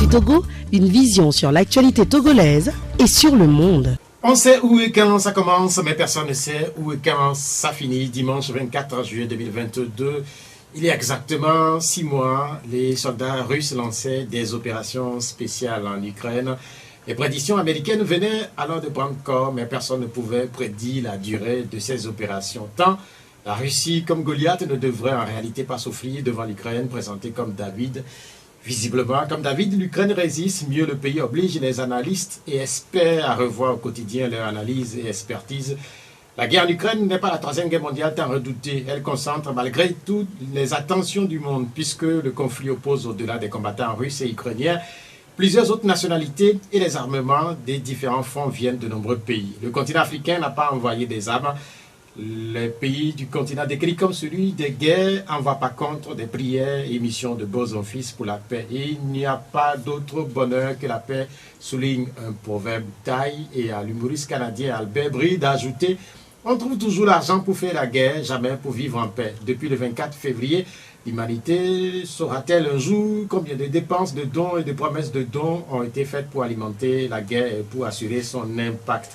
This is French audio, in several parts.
du Togo, une vision sur l'actualité togolaise et sur le monde. On sait où et quand ça commence, mais personne ne sait où et quand ça finit. Dimanche 24 juillet 2022, il y a exactement 6 mois, les soldats russes lançaient des opérations spéciales en Ukraine. Les prédictions américaines venaient alors de prendre corps, mais personne ne pouvait prédire la durée de ces opérations. Tant la Russie comme Goliath ne devrait en réalité pas souffrir devant l'Ukraine, présentée comme David. Visiblement, comme David, l'Ukraine résiste, mieux le pays oblige les analystes et experts à revoir au quotidien leur analyse et expertise. La guerre en Ukraine n'est pas la troisième guerre mondiale tant redoutée. Elle concentre malgré tout les attentions du monde, puisque le conflit oppose au-delà des combattants russes et ukrainiens plusieurs autres nationalités et les armements des différents fronts viennent de nombreux pays. Le continent africain n'a pas envoyé des armes. Les pays du continent décrit comme celui des guerres envoient par contre des prières et missions de beaux offices pour la paix. Et il n'y a pas d'autre bonheur que la paix, souligne un proverbe thaï, et à l'humoriste canadien Albert Brie d'ajouter: on trouve toujours l'argent pour faire la guerre, jamais pour vivre en paix. Depuis le 24 février, l'humanité saura-t-elle un jour combien de dépenses de dons et de promesses de dons ont été faites pour alimenter la guerre et pour assurer son impact?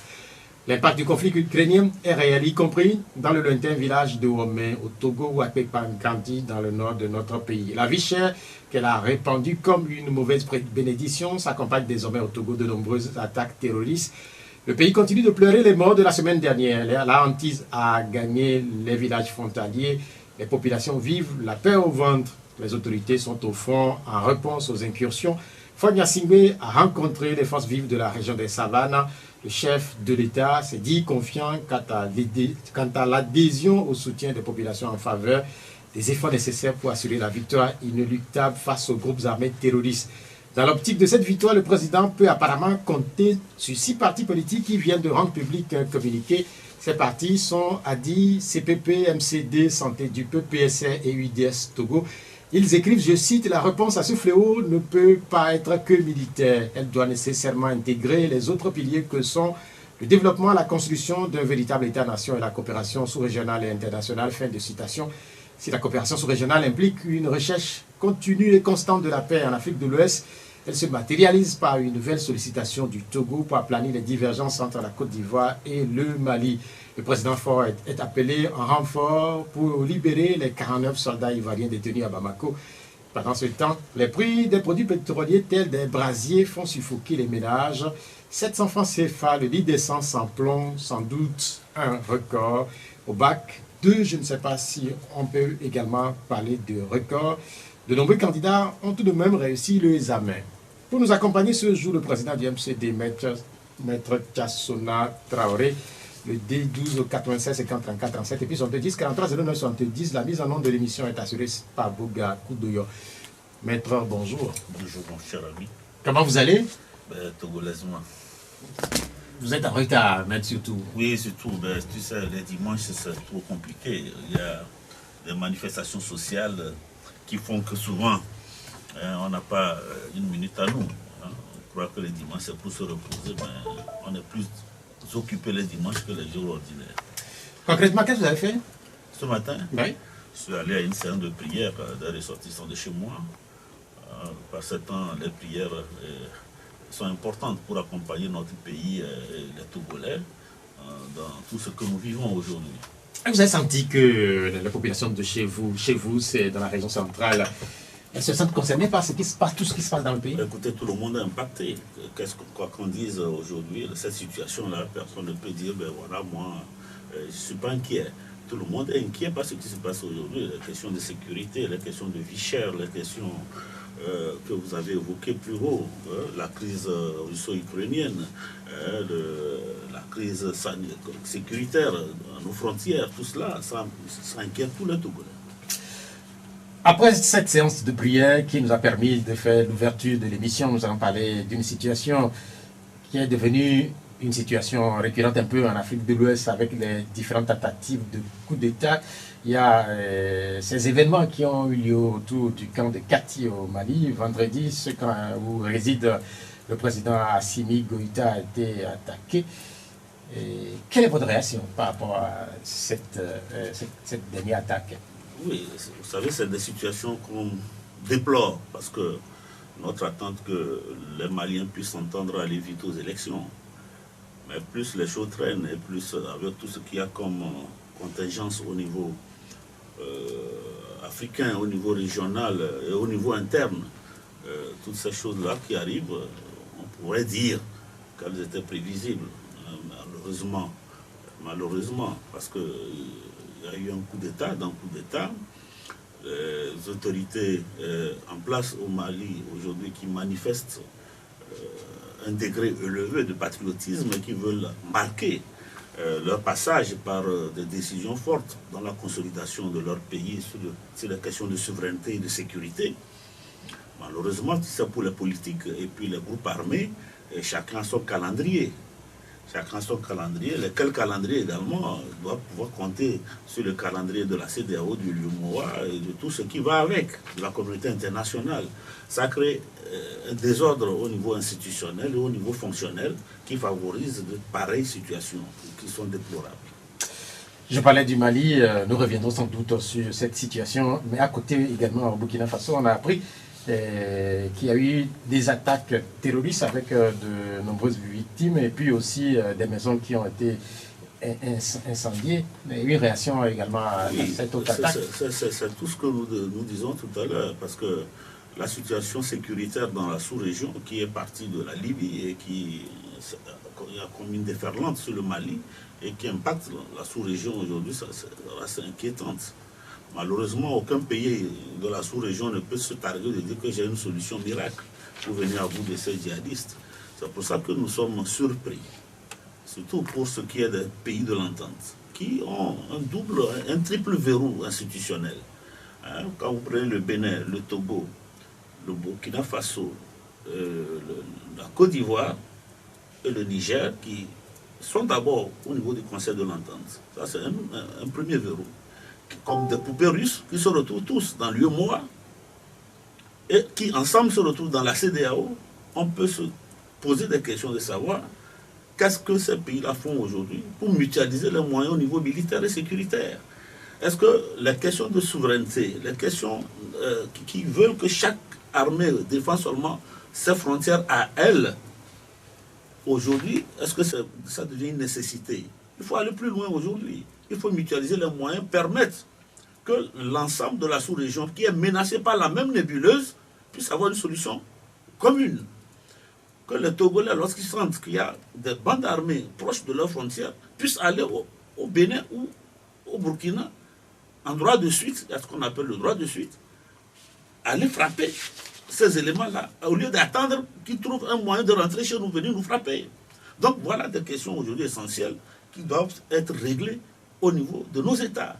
L'impact du conflit ukrainien est réel, y compris dans le lointain village de Womé, au Togo, ou à Pepangandi, dans le nord de notre pays. La vie chère qu'elle a répandue comme une mauvaise bénédiction s'accompagne désormais au Togo de nombreuses attaques terroristes. Le pays continue de pleurer les morts de la semaine dernière. La hantise a gagné les villages frontaliers. Les populations vivent la peur au ventre. Les autorités sont au front en réponse aux incursions. Fogna Singbe a rencontré les forces vives de la région des Savanes. Le chef de l'État s'est dit confiant quant à l'adhésion au soutien des populations en faveur des efforts nécessaires pour assurer la victoire inéluctable face aux groupes armés terroristes. Dans l'optique de cette victoire, le président peut apparemment compter sur 6 partis politiques qui viennent de rendre public un communiqué. Ces partis sont ADI, CPP, MCD, Santé du Peuple, PSR et UDS Togo. Ils écrivent, je cite: la réponse à ce fléau ne peut pas être que militaire. Elle doit nécessairement intégrer les autres piliers que sont le développement, la construction d'un véritable État-nation et la coopération sous-régionale et internationale. Fin de citation. Si la coopération sous-régionale implique une recherche continue et constante de la paix en Afrique de l'Ouest, elle se matérialise par une nouvelle sollicitation du Togo pour aplanir les divergences entre la Côte d'Ivoire et le Mali. Le président Faure est appelé en renfort pour libérer les 49 soldats ivoiriens détenus à Bamako. Pendant ce temps, les prix des produits pétroliers tels des brasiers font suffoquer les ménages. 700 francs CFA, le litre d'essence sans plomb, sans doute un record. Au bac 2, je ne sais pas si on peut également parler de record. De nombreux candidats ont tout de même réussi le examen. Pour nous accompagner ce jour, le président du MCD, Maître Tchassona Traoré, le D12 au 96 50 34 37 et puis 70 43 09 70. La mise en nom de l'émission est assurée par Boga Koudoyo. Maître, bonjour. Bonjour mon cher ami. Comment vous allez? Togolaisement. Vous êtes en retard, maître, surtout. Oui, surtout, tu sais, les dimanches c'est trop compliqué. Il y a des manifestations sociales qui font que souvent on n'a pas une minute à nous. On croit que les dimanches c'est pour se reposer, mais on est plus occupé les dimanches que les jours ordinaires. Concrètement, qu'est-ce que vous avez fait? Ce matin, oui, je suis allé à une séance de prière des ressortissants de chez moi. Par ce temps, les prières sont importantes pour accompagner notre pays, les Togolais, dans tout ce que nous vivons aujourd'hui. Vous avez senti que la population de chez vous, c'est dans la région centrale, elles se sentent concernées par ce qui se passe, tout ce qui se passe dans le pays? Écoutez, tout le monde est impacté. Quoi qu'on dise aujourd'hui, cette situation-là, personne ne peut dire, ben voilà, moi, je ne suis pas inquiet. Tout le monde est inquiet par ce qui se passe aujourd'hui. Les questions de sécurité, les questions de vie chère, les questions que vous avez évoquées plus haut, la crise russo-ukrainienne, la crise sécuritaire à nos frontières, tout cela, ça inquiète tous les Togolais. Après cette séance de prière qui nous a permis de faire l'ouverture de l'émission, nous allons parler d'une situation qui est devenue une situation récurrente un peu en Afrique de l'Ouest avec les différentes tentatives de coup d'État. Il y a ces événements qui ont eu lieu autour du camp de Kati au Mali. Vendredi, ce camp où réside le président Assimi Goïta a été attaqué. Et quelle est votre réaction par rapport à cette dernière attaque? Oui, vous savez, c'est des situations qu'on déplore parce que notre attente que les Maliens puissent s'entendre aller vite aux élections. Mais plus les choses traînent et plus avec tout ce qu'il y a comme contingence au niveau africain, au niveau régional et au niveau interne, toutes ces choses-là qui arrivent, on pourrait dire qu'elles étaient prévisibles. Malheureusement, parce qu'il y a eu un coup d'État. Dans le coup d'État, les autorités en place au Mali aujourd'hui qui manifestent un degré élevé de patriotisme et qui veulent marquer leur passage par des décisions fortes dans la consolidation de leur pays sur la question de souveraineté et de sécurité. Malheureusement, c'est pour les politiques et puis les groupes armés, chacun a son calendrier. Chacun son calendrier. Lequel calendrier également doit pouvoir compter sur le calendrier de la CEDEAO, du LUMOA et de tout ce qui va avec, de la communauté internationale. Ça crée un désordre au niveau institutionnel et au niveau fonctionnel qui favorise de pareilles situations qui sont déplorables. Je parlais du Mali, nous reviendrons sans doute sur cette situation, mais à côté également au Burkina Faso, on a appris qu'il y a eu des attaques terroristes avec de nombreuses victimes et puis aussi des maisons qui ont été incendiées. Il y a eu une réaction également à cette autre attaque. C'est tout ce que nous disons tout à l'heure, parce que la situation sécuritaire dans la sous-région qui est partie de la Libye et qui a comme une déferlante sur le Mali et qui impacte la sous-région aujourd'hui, c'est inquiétante. Malheureusement, aucun pays de la sous-région ne peut se targuer de dire que j'ai une solution miracle pour venir à bout de ces djihadistes. C'est pour ça que nous sommes surpris, surtout pour ce qui est des pays de l'entente, qui ont un triple verrou institutionnel. Quand vous prenez le Bénin, le Togo, le Burkina Faso, la Côte d'Ivoire et le Niger, qui sont d'abord au niveau du Conseil de l'entente. Ça, c'est un premier verrou. Comme des poupées russes qui se retrouvent tous dans l'UEMOA et qui ensemble se retrouvent dans la CEDEAO, on peut se poser des questions de savoir qu'est-ce que ces pays-là font aujourd'hui pour mutualiser les moyens au niveau militaire et sécuritaire. Est-ce que les questions de souveraineté, les questions qui veulent que chaque armée défende seulement ses frontières à elle, aujourd'hui, est-ce que ça devient une nécessité? Il faut aller plus loin aujourd'hui. Il faut mutualiser les moyens, permettre que l'ensemble de la sous-région qui est menacée par la même nébuleuse puisse avoir une solution commune. Que les Togolais, lorsqu'ils sentent qu'il y a des bandes armées proches de leurs frontières, puissent aller au Bénin ou au Burkina en droit de suite, il y a ce qu'on appelle le droit de suite, aller frapper ces éléments-là, au lieu d'attendre qu'ils trouvent un moyen de rentrer chez nous, venir nous frapper. Donc voilà des questions aujourd'hui essentielles qui doivent être réglées au niveau de nos États.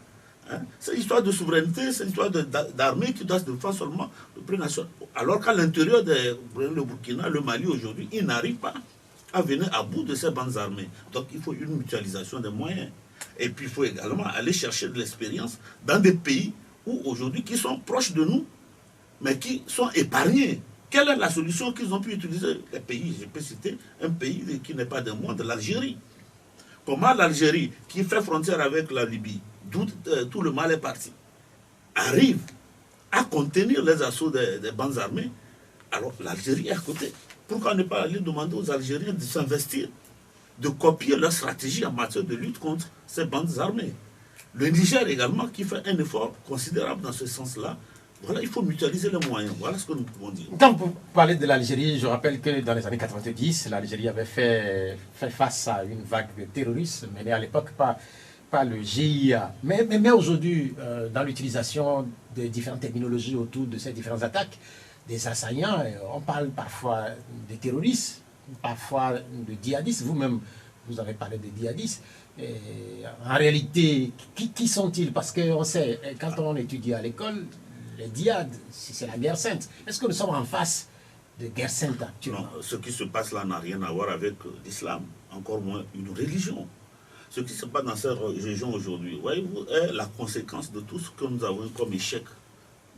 C'est l'histoire de souveraineté, c'est l'histoire d'armée qui doit se défendre seulement le prix national. Alors qu'à l'intérieur le Burkina, le Mali aujourd'hui, ils n'arrivent pas à venir à bout de ces bandes armées. Donc il faut une mutualisation des moyens. Et puis il faut également aller chercher de l'expérience dans des pays où aujourd'hui qui sont proches de nous, mais qui sont épargnés. Quelle est la solution qu'ils ont pu utiliser? Les pays, je peux citer un pays qui n'est pas d'un monde, l'Algérie. Comment l'Algérie, qui fait frontière avec la Libye, d'où tout le mal est parti, arrive à contenir les assauts des bandes armées, alors l'Algérie est à côté. Pourquoi ne pas aller demander aux Algériens de s'investir, de copier leur stratégie en matière de lutte contre ces bandes armées? Le Niger également, qui fait un effort considérable dans ce sens-là. Voilà, il faut mutualiser les moyens. Voilà ce que nous pouvons dire. Quand vous parlez de l'Algérie, je rappelle que dans les années 90, l'Algérie avait fait face à une vague de terroristes, menée à l'époque par le GIA. Mais aujourd'hui, dans l'utilisation de différentes technologies autour de ces différentes attaques, des assaillants, on parle parfois de terroristes, parfois de djihadistes. Vous-même, vous avez parlé de djihadistes. En réalité, qui sont-ils? Parce qu'on sait, quand on étudie à l'école, les djihad, c'est la guerre sainte. Est-ce que nous sommes en face de guerre sainte actuellement? Non, ce qui se passe là n'a rien à voir avec l'islam, encore moins une religion. Ce qui se passe dans cette région aujourd'hui, voyez-vous, est la conséquence de tout ce que nous avons comme échec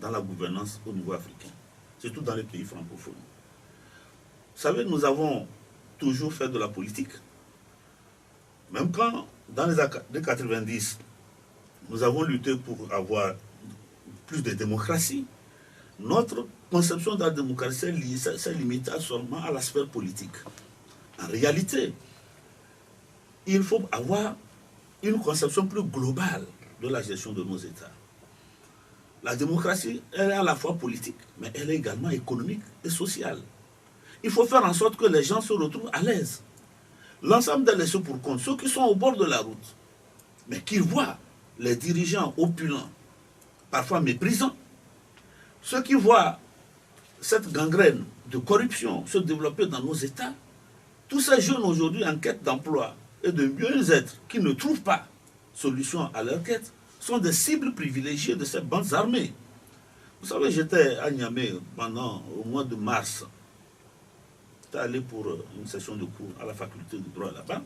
dans la gouvernance au niveau africain, surtout dans les pays francophones. Vous savez, nous avons toujours fait de la politique. Même quand, dans les années 90, nous avons lutté pour avoir plus de démocratie, notre conception de la démocratie c'est limité seulement à la sphère politique. En réalité, il faut avoir une conception plus globale de la gestion de nos États. La démocratie, elle est à la fois politique, mais elle est également économique et sociale. Il faut faire en sorte que les gens se retrouvent à l'aise. L'ensemble des laissés pour compte, ceux qui sont au bord de la route, mais qui voient les dirigeants opulents, parfois méprisants, ceux qui voient cette gangrène de corruption se développer dans nos États, tous ces jeunes aujourd'hui en quête d'emploi et de mieux-être qui ne trouvent pas solution à leur quête sont des cibles privilégiées de ces bandes armées. Vous savez, j'étais à Niamey pendant au mois de mars. J'étais allé pour une session de cours à la faculté de droit là-bas.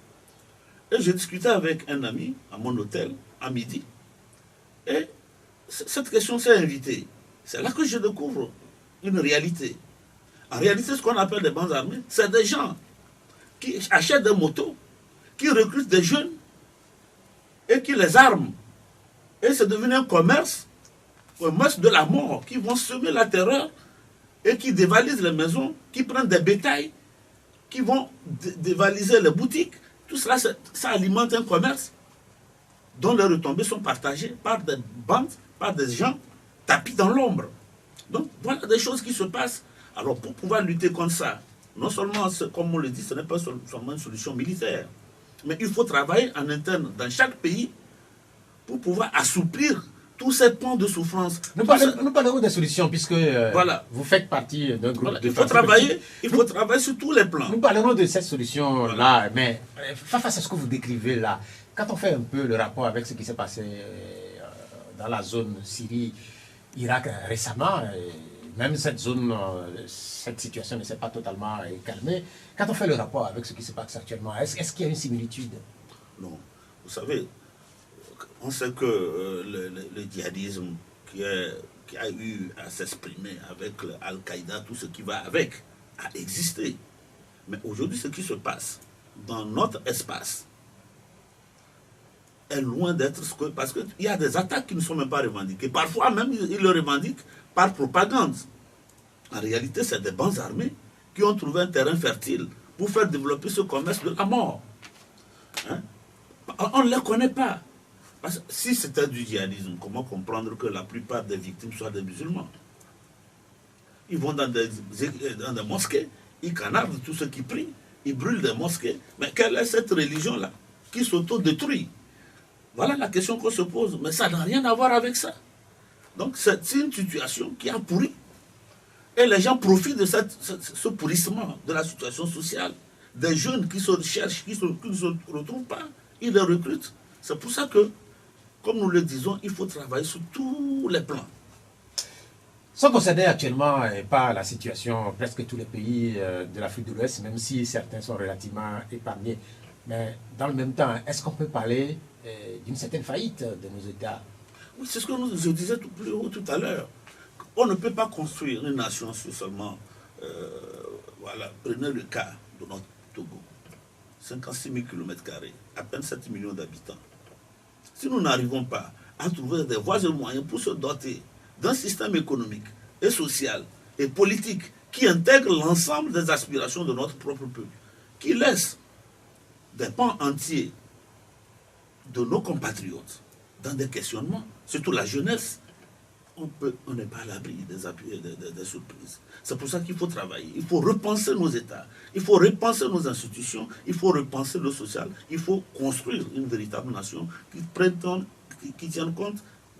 Et j'ai discuté avec un ami à mon hôtel à midi. Et cette question s'est invitée. C'est là que je découvre une réalité. En réalité, ce qu'on appelle des bandes armées, c'est des gens qui achètent des motos, qui recrutent des jeunes et qui les arment. Et c'est devenu un commerce de la mort, qui vont semer la terreur et qui dévalisent les maisons, qui prennent des bétails, qui vont dévaliser les boutiques. Tout cela, ça alimente un commerce dont les retombées sont partagées par des bandes, par des gens tapis dans l'ombre. Donc voilà des choses qui se passent. Alors pour pouvoir lutter contre ça, non seulement, comme on le dit, ce n'est pas seulement une solution militaire, mais il faut travailler en interne dans chaque pays pour pouvoir assouplir tous ces points de souffrance. Nous parlerons des solutions, puisque voilà, vous faites partie d'un groupe voilà, de il faut travailler sur tous les plans. Nous parlerons de cette solution-là, voilà. Mais face à ce que vous décrivez là, quand on fait un peu le rapport avec ce qui s'est passé dans la zone Syrie-Irak récemment, même cette zone, cette situation ne s'est pas totalement calmée. Quand on fait le rapport avec ce qui se passe actuellement, est-ce qu'il y a une similitude? Non. Vous savez, on sait que le djihadisme qui a eu à s'exprimer avec Al-Qaïda, tout ce qui va avec, a existé. Mais aujourd'hui, ce qui se passe dans notre espace est loin d'être ce que... Parce qu'il y a des attaques qui ne sont même pas revendiquées. Parfois même, ils le revendiquent par propagande. En réalité, c'est des bandes armées qui ont trouvé un terrain fertile pour faire développer ce commerce de la mort. Hein? On ne les connaît pas. Parce que si c'était du djihadisme, comment comprendre que la plupart des victimes soient des musulmans? Ils vont dans des mosquées, ils canardent tous ceux qui prient, ils brûlent des mosquées. Mais quelle est cette religion-là qui s'auto-détruit? Voilà la question qu'on se pose. Mais ça n'a rien à voir avec ça. Donc c'est une situation qui a pourri. Et les gens profitent de ce pourrissement de la situation sociale. Des jeunes qui se recherchent, qui ne se retrouvent pas, ils les recrutent. C'est pour ça que, comme nous le disons, il faut travailler sur tous les plans. Sont concernés actuellement par la situation, presque tous les pays de l'Afrique de l'Ouest, même si certains sont relativement épargnés. Mais dans le même temps, est-ce qu'on peut parler d'une certaine faillite de nos États? Oui, c'est ce que je disais tout à l'heure. On ne peut pas construire une nation sur seulement... voilà, prenez le cas de notre Togo. 56 000 km², à peine 7 millions d'habitants. Si nous n'arrivons pas à trouver des voies et moyens pour se doter d'un système économique et social et politique qui intègre l'ensemble des aspirations de notre propre peuple, qui laisse des pans entiers de nos compatriotes dans des questionnements, surtout la jeunesse, on n'est pas à l'abri des surprises. C'est pour ça qu'il faut travailler. Il faut repenser nos États. Il faut repenser nos institutions. Il faut repenser le social. Il faut construire une véritable nation qui tienne compte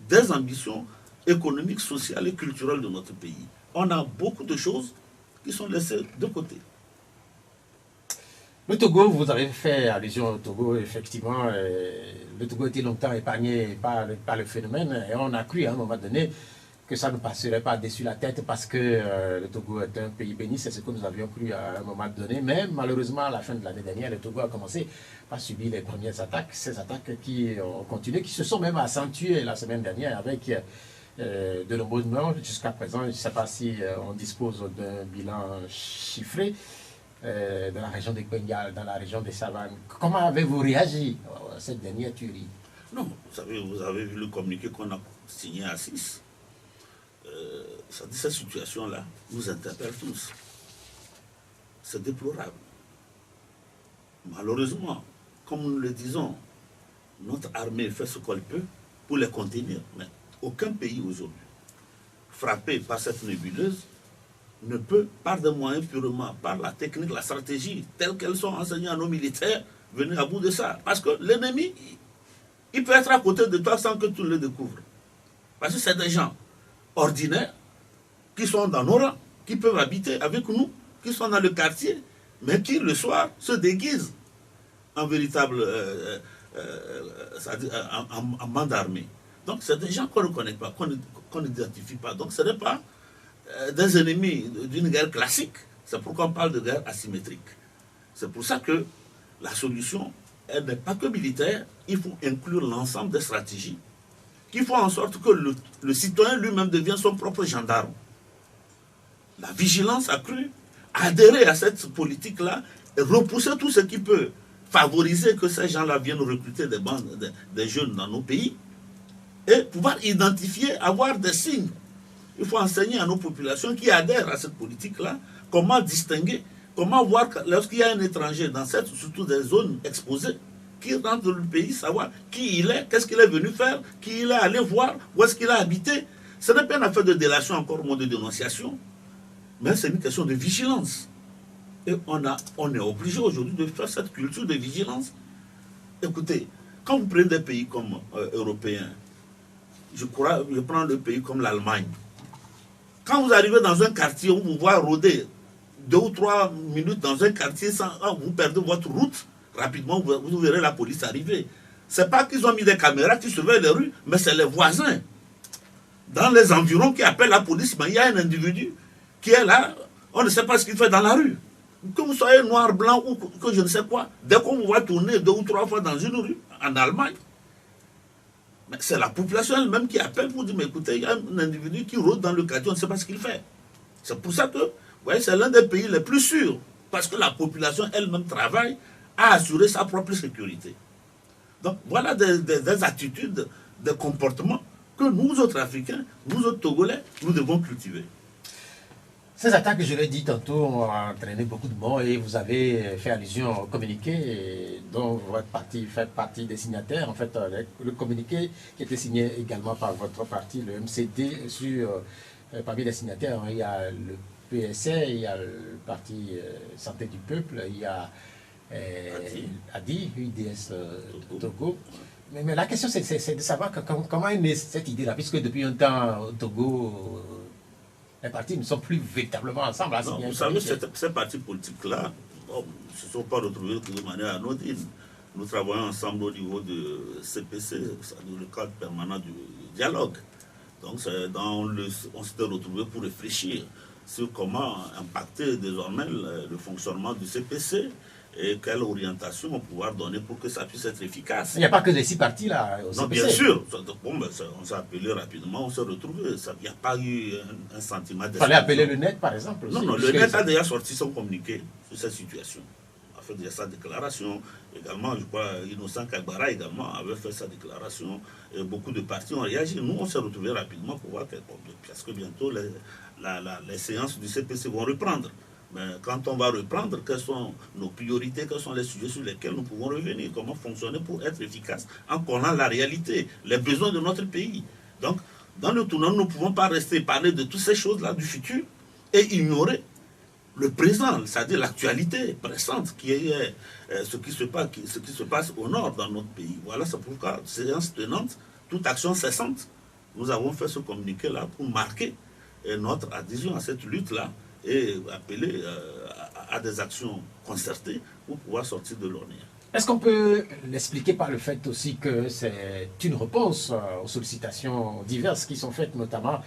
des ambitions économiques, sociales et culturelles de notre pays. On a beaucoup de choses qui sont laissées de côté. Le Togo, vous avez fait allusion au Togo, effectivement. Le Togo était longtemps épargné par le phénomène et on a cru à un moment donné que ça ne passerait pas dessus la tête parce que le Togo est un pays béni, c'est ce que nous avions cru à un moment donné. Mais malheureusement, à la fin de l'année dernière, le Togo a commencé par subir les premières attaques. Ces attaques qui ont continué, qui se sont même accentuées la semaine dernière avec de nombreux morts. Jusqu'à présent, je ne sais pas si on dispose d'un bilan chiffré. Dans la région de Bengal, dans la région des Savanes. Comment avez-vous réagi à cette dernière tuerie? Non, vous avez vu le communiqué qu'on a signé à 6. Cette situation-là nous interpelle tous. C'est déplorable. Malheureusement, comme nous le disons, notre armée fait ce qu'elle peut pour les contenir. Mais aucun pays aujourd'hui, frappé par cette nébuleuse, ne peut, par des moyens purement, par la technique, la stratégie, telles qu'elles sont enseignées à nos militaires, venir à bout de ça. Parce que l'ennemi, il peut être à côté de toi sans que tu le découvres. Parce que c'est des gens ordinaires qui sont dans nos rangs, qui peuvent habiter avec nous, qui sont dans le quartier, mais qui, le soir, se déguisent en véritable en bande armée. Donc, c'est des gens qu'on ne connaît pas, qu'on n'identifie pas. Donc, ce n'est pas des ennemis d'une guerre classique. C'est pourquoi on parle de guerre asymétrique. C'est pour ça que la solution, elle n'est pas que militaire. Il faut inclure l'ensemble des stratégies qui font en sorte que le citoyen lui-même devienne son propre gendarme. La vigilance accrue, adhérer à cette politique-là et repousser tout ce qui peut favoriser que ces gens-là viennent recruter des bandes, des jeunes dans nos pays et pouvoir identifier, avoir des signes. Il faut enseigner à nos populations qui adhèrent à cette politique-là comment distinguer, comment voir lorsqu'il y a un étranger dans surtout des zones exposées, qui rentre dans le pays, savoir qui il est, qu'est-ce qu'il est venu faire, qui il est allé voir, où est-ce qu'il a habité. Ce n'est pas une affaire de délation encore, ou de dénonciation, mais c'est une question de vigilance. Et on est obligé aujourd'hui de faire cette culture de vigilance. Écoutez, quand vous prenez des pays comme européens, je prends le pays comme l'Allemagne. Quand vous arrivez dans un quartier où vous voyez rôder 2 ou 3 minutes dans un quartier sans vous perdez votre route, rapidement vous verrez la police arriver. Ce n'est pas qu'ils ont mis des caméras qui surveillent les rues, mais c'est les voisins. Dans les environs qui appellent la police, mais il y a un individu qui est là, on ne sait pas ce qu'il fait dans la rue. Que vous soyez noir, blanc ou que je ne sais quoi, dès qu'on vous voit tourner 2 ou 3 fois dans une rue, en Allemagne, c'est la population elle-même qui appelle pour dire, mais écoutez, il y a un individu qui rôde dans le quartier, on ne sait pas ce qu'il fait. C'est pour ça que, vous voyez, c'est l'un des pays les plus sûrs, parce que la population elle-même travaille à assurer sa propre sécurité. Donc voilà des attitudes, des comportements que nous autres Africains, nous autres Togolais, nous devons cultiver. Ces attaques, je l'ai dit tantôt, ont entraîné beaucoup de morts et vous avez fait allusion au communiqué dont vous faites partie des signataires. En fait, le communiqué qui était signé également par votre parti, le MCD, parmi les signataires, il y a le PSR, il y a le Parti Santé du Peuple, il y a ADI, UDS Togo. Mais la question, c'est de savoir comment est née cette idée-là, puisque depuis un temps, au Togo, les partis ne sont plus véritablement ensemble. Non, vous savez, ces partis politiques-là ne se sont pas retrouvés de manière anodine. Nous travaillons ensemble au niveau de CPC, le cadre permanent du dialogue. Donc, on s'était retrouvés pour réfléchir sur comment impacter désormais le fonctionnement du CPC et quelle orientation pouvoir donner pour que ça puisse être efficace. Il n'y a pas que les 6 partis là au CPC. Non, bien sûr. Bon, on s'est appelé rapidement, on s'est retrouvés. Il n'y a pas eu un sentiment de... Il fallait appeler le net, par exemple. Non, le net a déjà sorti son communiqué sur cette situation. A fait déjà sa déclaration. Également, je crois, Innocent Kagbara également avait fait sa déclaration. Et beaucoup de partis ont réagi. Nous, on s'est retrouvés rapidement pour voir parce que bientôt, les séances du CPC vont reprendre. Mais quand on va reprendre, quelles sont nos priorités, quels sont les sujets sur lesquels nous pouvons revenir, comment fonctionner pour être efficace en connaissant la réalité, les besoins de notre pays. Donc, dans le tournant, nous ne pouvons pas rester parler de toutes ces choses-là du futur et ignorer le présent, c'est-à-dire l'actualité pressante qui est ce qui se passe au nord dans notre pays. Voilà, c'est pourquoi, séance tenante, toute action cessante, nous avons fait ce communiqué-là pour marquer notre adhésion à cette lutte-là et appeler à des actions concertées pour pouvoir sortir de l'ornière. Est-ce qu'on peut l'expliquer par le fait aussi que c'est une réponse aux sollicitations diverses qui sont faites notamment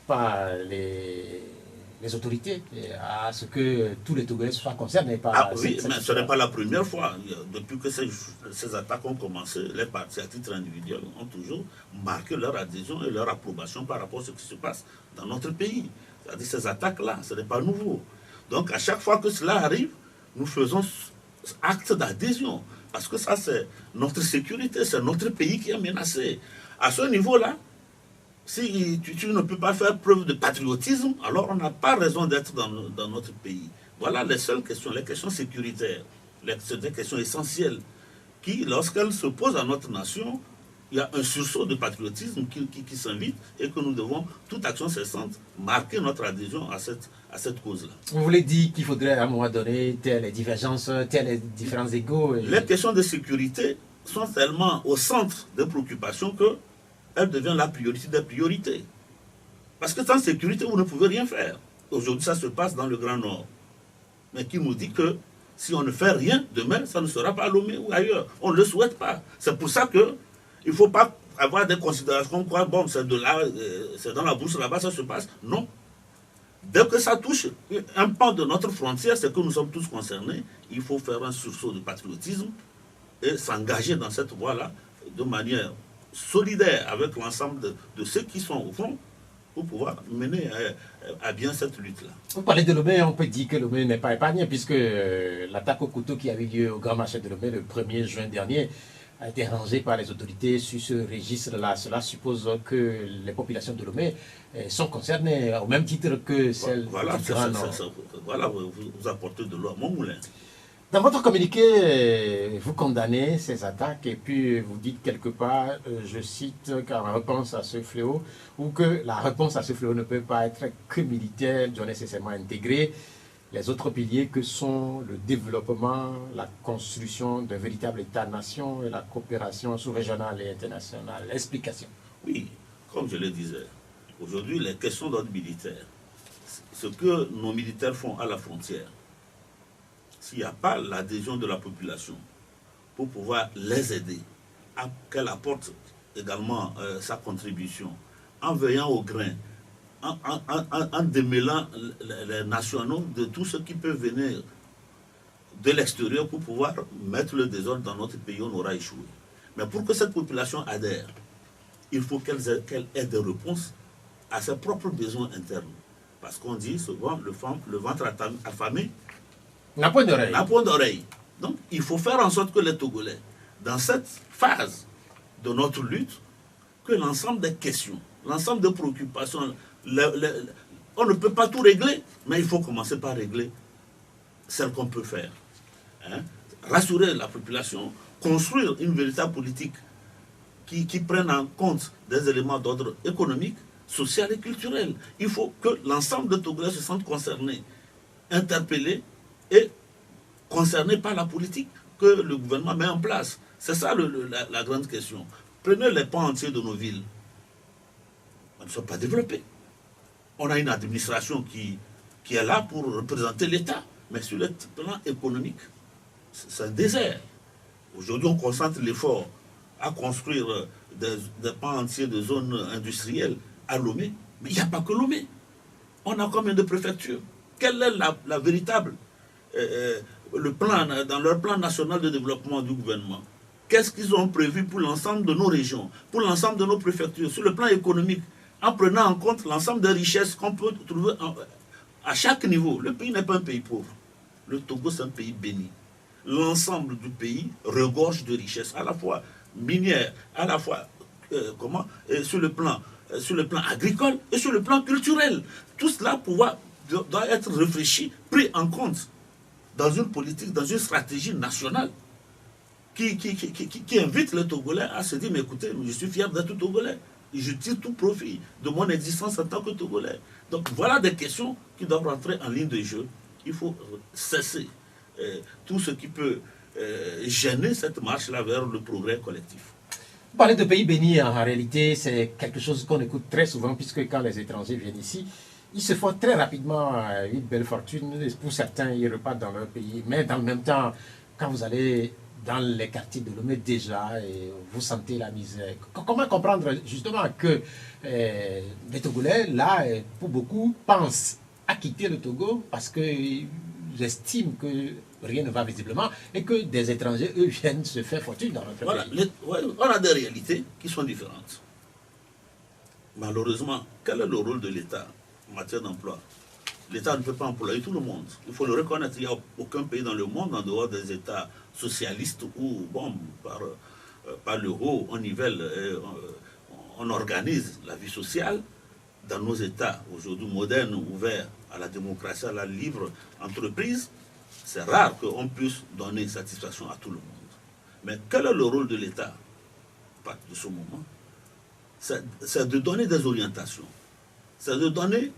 par les autorités à ce que tous les Togolais soient concernés par oui, mais ce n'est pas la première fois. Depuis que ces attaques ont commencé, les partis à titre individuel ont toujours marqué leur adhésion et leur approbation par rapport à ce qui se passe dans notre pays. C'est-à-dire ces attaques-là, ce n'est pas nouveau. Donc à chaque fois que cela arrive, nous faisons acte d'adhésion. Parce que ça, c'est notre sécurité, c'est notre pays qui est menacé. À ce niveau-là, Si tu ne peux pas faire preuve de patriotisme, alors on n'a pas raison d'être dans notre pays. Voilà les seules questions, les questions sécuritaires, des questions essentielles qui, lorsqu'elles se posent à notre nation, il y a un sursaut de patriotisme qui s'invite et que nous devons, toute action cessante, marquer notre adhésion à cette cause-là. Vous voulez dire qu'il faudrait à un moment donné telles divergences, tels différents égaux Les questions de sécurité sont tellement au centre des préoccupations qu'elles deviennent la priorité des priorités. Parce que sans sécurité, vous ne pouvez rien faire. Aujourd'hui, ça se passe dans le Grand Nord. Mais qui nous dit que si on ne fait rien, demain, ça ne sera pas à Lomé ou ailleurs. On ne le souhaite pas. C'est pour ça que il ne faut pas avoir des considérations comme quoi, bon, c'est de là, c'est dans la bourse là-bas, ça se passe. Non. Dès que ça touche un pan de notre frontière, c'est que nous sommes tous concernés. Il faut faire un sursaut de patriotisme et s'engager dans cette voie-là de manière solidaire avec l'ensemble de ceux qui sont au front pour pouvoir mener à bien cette lutte-là. Vous parlez de Lomé, on peut dire que Lomé n'est pas épargné puisque l'attaque au couteau qui a eu lieu au Grand Marché de Lomé le 1er juin dernier a été rangée par les autorités sur ce registre-là. Cela suppose que les populations de Lomé sont concernées au même titre que celles du Grand Nord. Voilà, vous apportez de l'eau à mon moulin. Dans votre communiqué, vous condamnez ces attaques et puis vous dites quelque part, je cite, qu'en réponse à ce fléau, ou que la réponse à ce fléau ne peut pas être que militaire, doit nécessairement intégrer les autres piliers que sont le développement, la construction d'un véritable État-nation et la coopération sous-régionale et internationale. Explication. Oui, comme je le disais, aujourd'hui, les questions d'ordre militaire, ce que nos militaires font à la frontière, s'il n'y a pas l'adhésion de la population pour pouvoir les aider, qu'elle apporte également sa contribution, en veillant au grain, en démêlant les nationaux de tout ce qui peut venir de l'extérieur pour pouvoir mettre le désordre dans notre pays, on aura échoué. Mais pour que cette population adhère, il faut qu'elle ait des réponses à ses propres besoins internes. Parce qu'on dit souvent, le ventre affamé n'a point d'oreille. N'a point d'oreille. Donc, il faut faire en sorte que les Togolais, dans cette phase de notre lutte, que l'ensemble des questions, l'ensemble des préoccupations, on ne peut pas tout régler, mais il faut commencer par régler celles qu'on peut faire. Hein? Rassurer la population, construire une véritable politique qui prenne en compte des éléments d'ordre économique, social et culturel. Il faut que l'ensemble des Togolais se sentent concernés, interpellés et concernés par la politique que le gouvernement met en place. C'est ça la grande question. Prenez les pans entiers de nos villes. Elles ne sont pas développées. On a une administration qui est là pour représenter l'État. Mais sur le plan économique, c'est un désert. Aujourd'hui, on concentre l'effort à construire des pans entiers de zones industrielles à Lomé. Mais il n'y a pas que Lomé. On a combien de préfectures? Quelle est la véritable dans leur plan national de développement du gouvernement? Qu'est-ce qu'ils ont prévu pour l'ensemble de nos régions, pour l'ensemble de nos préfectures, sur le plan économique, en prenant en compte l'ensemble des richesses qu'on peut trouver à chaque niveau? Le pays n'est pas un pays pauvre. Le Togo, c'est un pays béni. L'ensemble du pays regorge de richesses, à la fois minières, à la fois sur le plan agricole et sur le plan culturel. Tout cela doit être réfléchi, pris en compte dans une politique, dans une stratégie nationale qui invite les Togolais à se dire, mais écoutez, je suis fier d'être Togolais. Et je tire tout profit de mon existence en tant que Togolais. Donc voilà des questions qui doivent rentrer en ligne de jeu. Il faut cesser tout ce qui peut gêner cette marche-là vers le progrès collectif. Vous parlez de pays bénis, en réalité, c'est quelque chose qu'on écoute très souvent, puisque quand les étrangers viennent ici, ils se font très rapidement une belle fortune. Pour certains, ils repartent dans leur pays. Mais dans le même temps, quand vous allez dans les quartiers de Lomé déjà, et vous sentez la misère. Comment comprendre justement que les Togolais, là, pour beaucoup, pensent à quitter le Togo parce qu'ils estiment que rien ne va visiblement et que des étrangers, eux, viennent se faire fortune dans notre pays. On a des réalités qui sont différentes. Malheureusement, quel est le rôle de l'État en matière d'emploi? L'État ne peut pas employer tout le monde. Il faut le reconnaître. Il n'y a aucun pays dans le monde, en dehors des États socialistes, où, bon, par l'euro, on nivelle, on organise la vie sociale dans nos États aujourd'hui modernes, ouverts à la démocratie, à la libre entreprise, c'est rare qu'on puisse donner satisfaction à tout le monde. Mais quel est le rôle de l'État à partir de ce moment? C'est de donner des orientations, c'est de donner